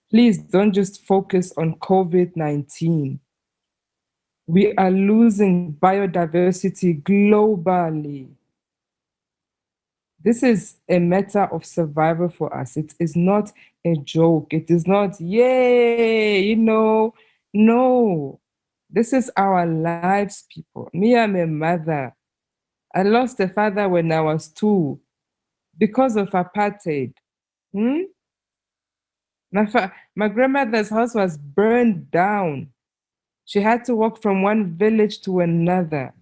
Please don't just focus on COVID-19. We are losing biodiversity globally. This is a matter of survival for us. It is not a joke. It is not, yay, no. This is our lives, people. Me, I'm a mother. I lost a father when I was 2 because of apartheid. My grandmother's house was burned down. She had to walk from one village to another.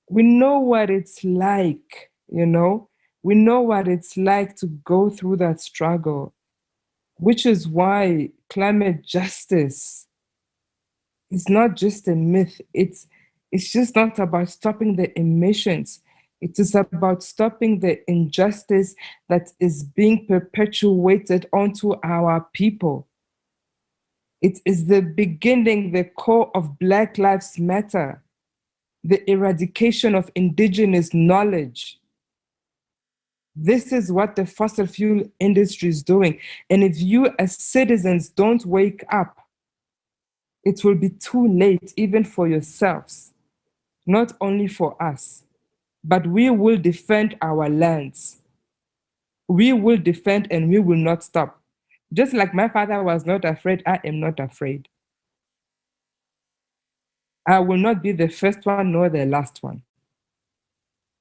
We know what it's like, you know? We know what it's like to go through that struggle, which is why climate justice is not just a myth. It's just not about stopping the emissions. It is about stopping the injustice that is being perpetuated onto our people. It is the beginning, the core of Black Lives Matter, the eradication of indigenous knowledge. This is what the fossil fuel industry is doing. And if you as citizens don't wake up, it will be too late even for yourselves, not only for us, but we will defend our lands. We will defend and we will not stop. Just like my father was not afraid, I am not afraid. I will not be the first one nor the last one.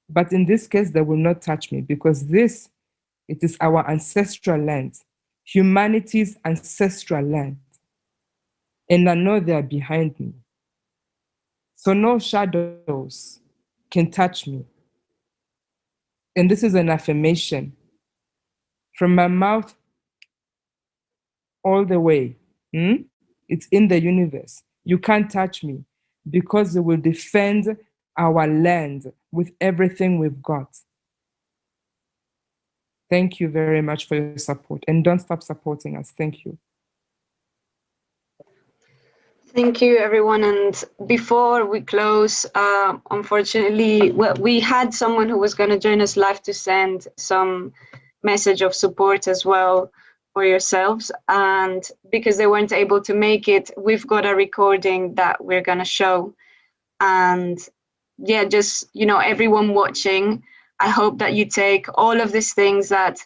But in this case, they will not touch me because it is our ancestral land, humanity's ancestral land. And I know they are behind me. So no shadows can touch me. And this is an affirmation from my mouth all the way. It's in the universe. You can't touch me because we will defend our land with everything we've got. Thank you very much for your support, and don't stop supporting us. Thank you. Thank you, everyone. And before we close, unfortunately, we had someone who was going to join us live to send some message of support as well for yourselves. And because they weren't able to make it, we've got a recording that we're going to show. And yeah, just, everyone watching, I hope that you take all of these things that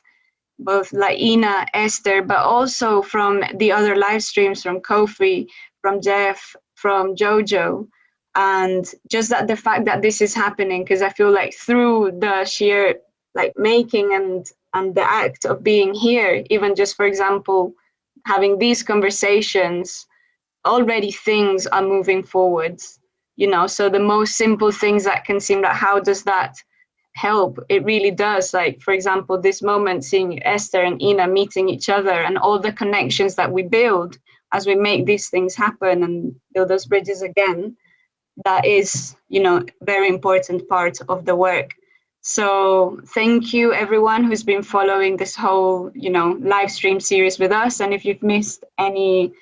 both Laina, Esther, but also from the other live streams from Khoe, from Jeff, from Jojo, and just that the fact that this is happening, because I feel like through the sheer making and the act of being here, even just, for example, having these conversations, already things are moving forwards, so the most simple things that can seem like, how does that help? It really does. Like, for example, this moment, seeing Esther and Ina meeting each other and all the connections that we build as we make these things happen and build those bridges again, that is, very important part of the work. So thank you, everyone who's been following this whole, live stream series with us. And if you've missed any,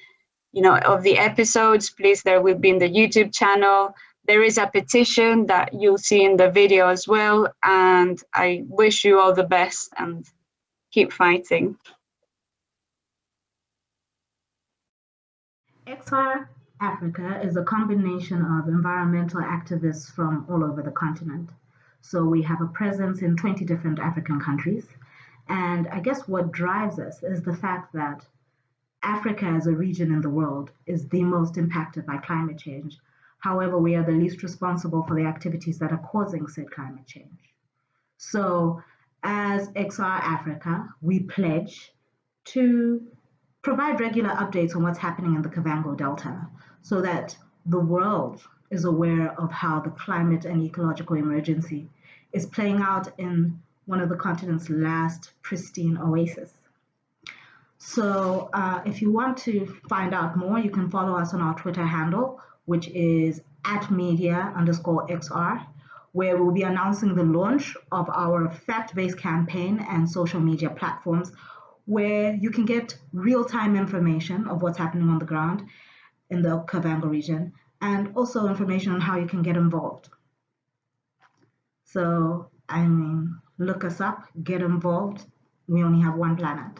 of the episodes, please, there will be in the YouTube channel. There is a petition that you'll see in the video as well. And I wish you all the best and keep fighting. XR Africa is a combination of environmental activists from all over the continent. So we have a presence in 20 different African countries. And I guess what drives us is the fact that Africa as a region in the world is the most impacted by climate change. However, we are the least responsible for the activities that are causing said climate change. So as XR Africa, we pledge to provide regular updates on what's happening in the Okavango Delta so that the world is aware of how the climate and ecological emergency is playing out in one of the continent's last pristine oases. So if you want to find out more, you can follow us on our Twitter handle, which is @media_XR, where we'll be announcing the launch of our fact-based campaign and social media platforms, where you can get real-time information of what's happening on the ground in the Kavango region, and also information on how you can get involved. So, look us up, get involved. We only have one planet.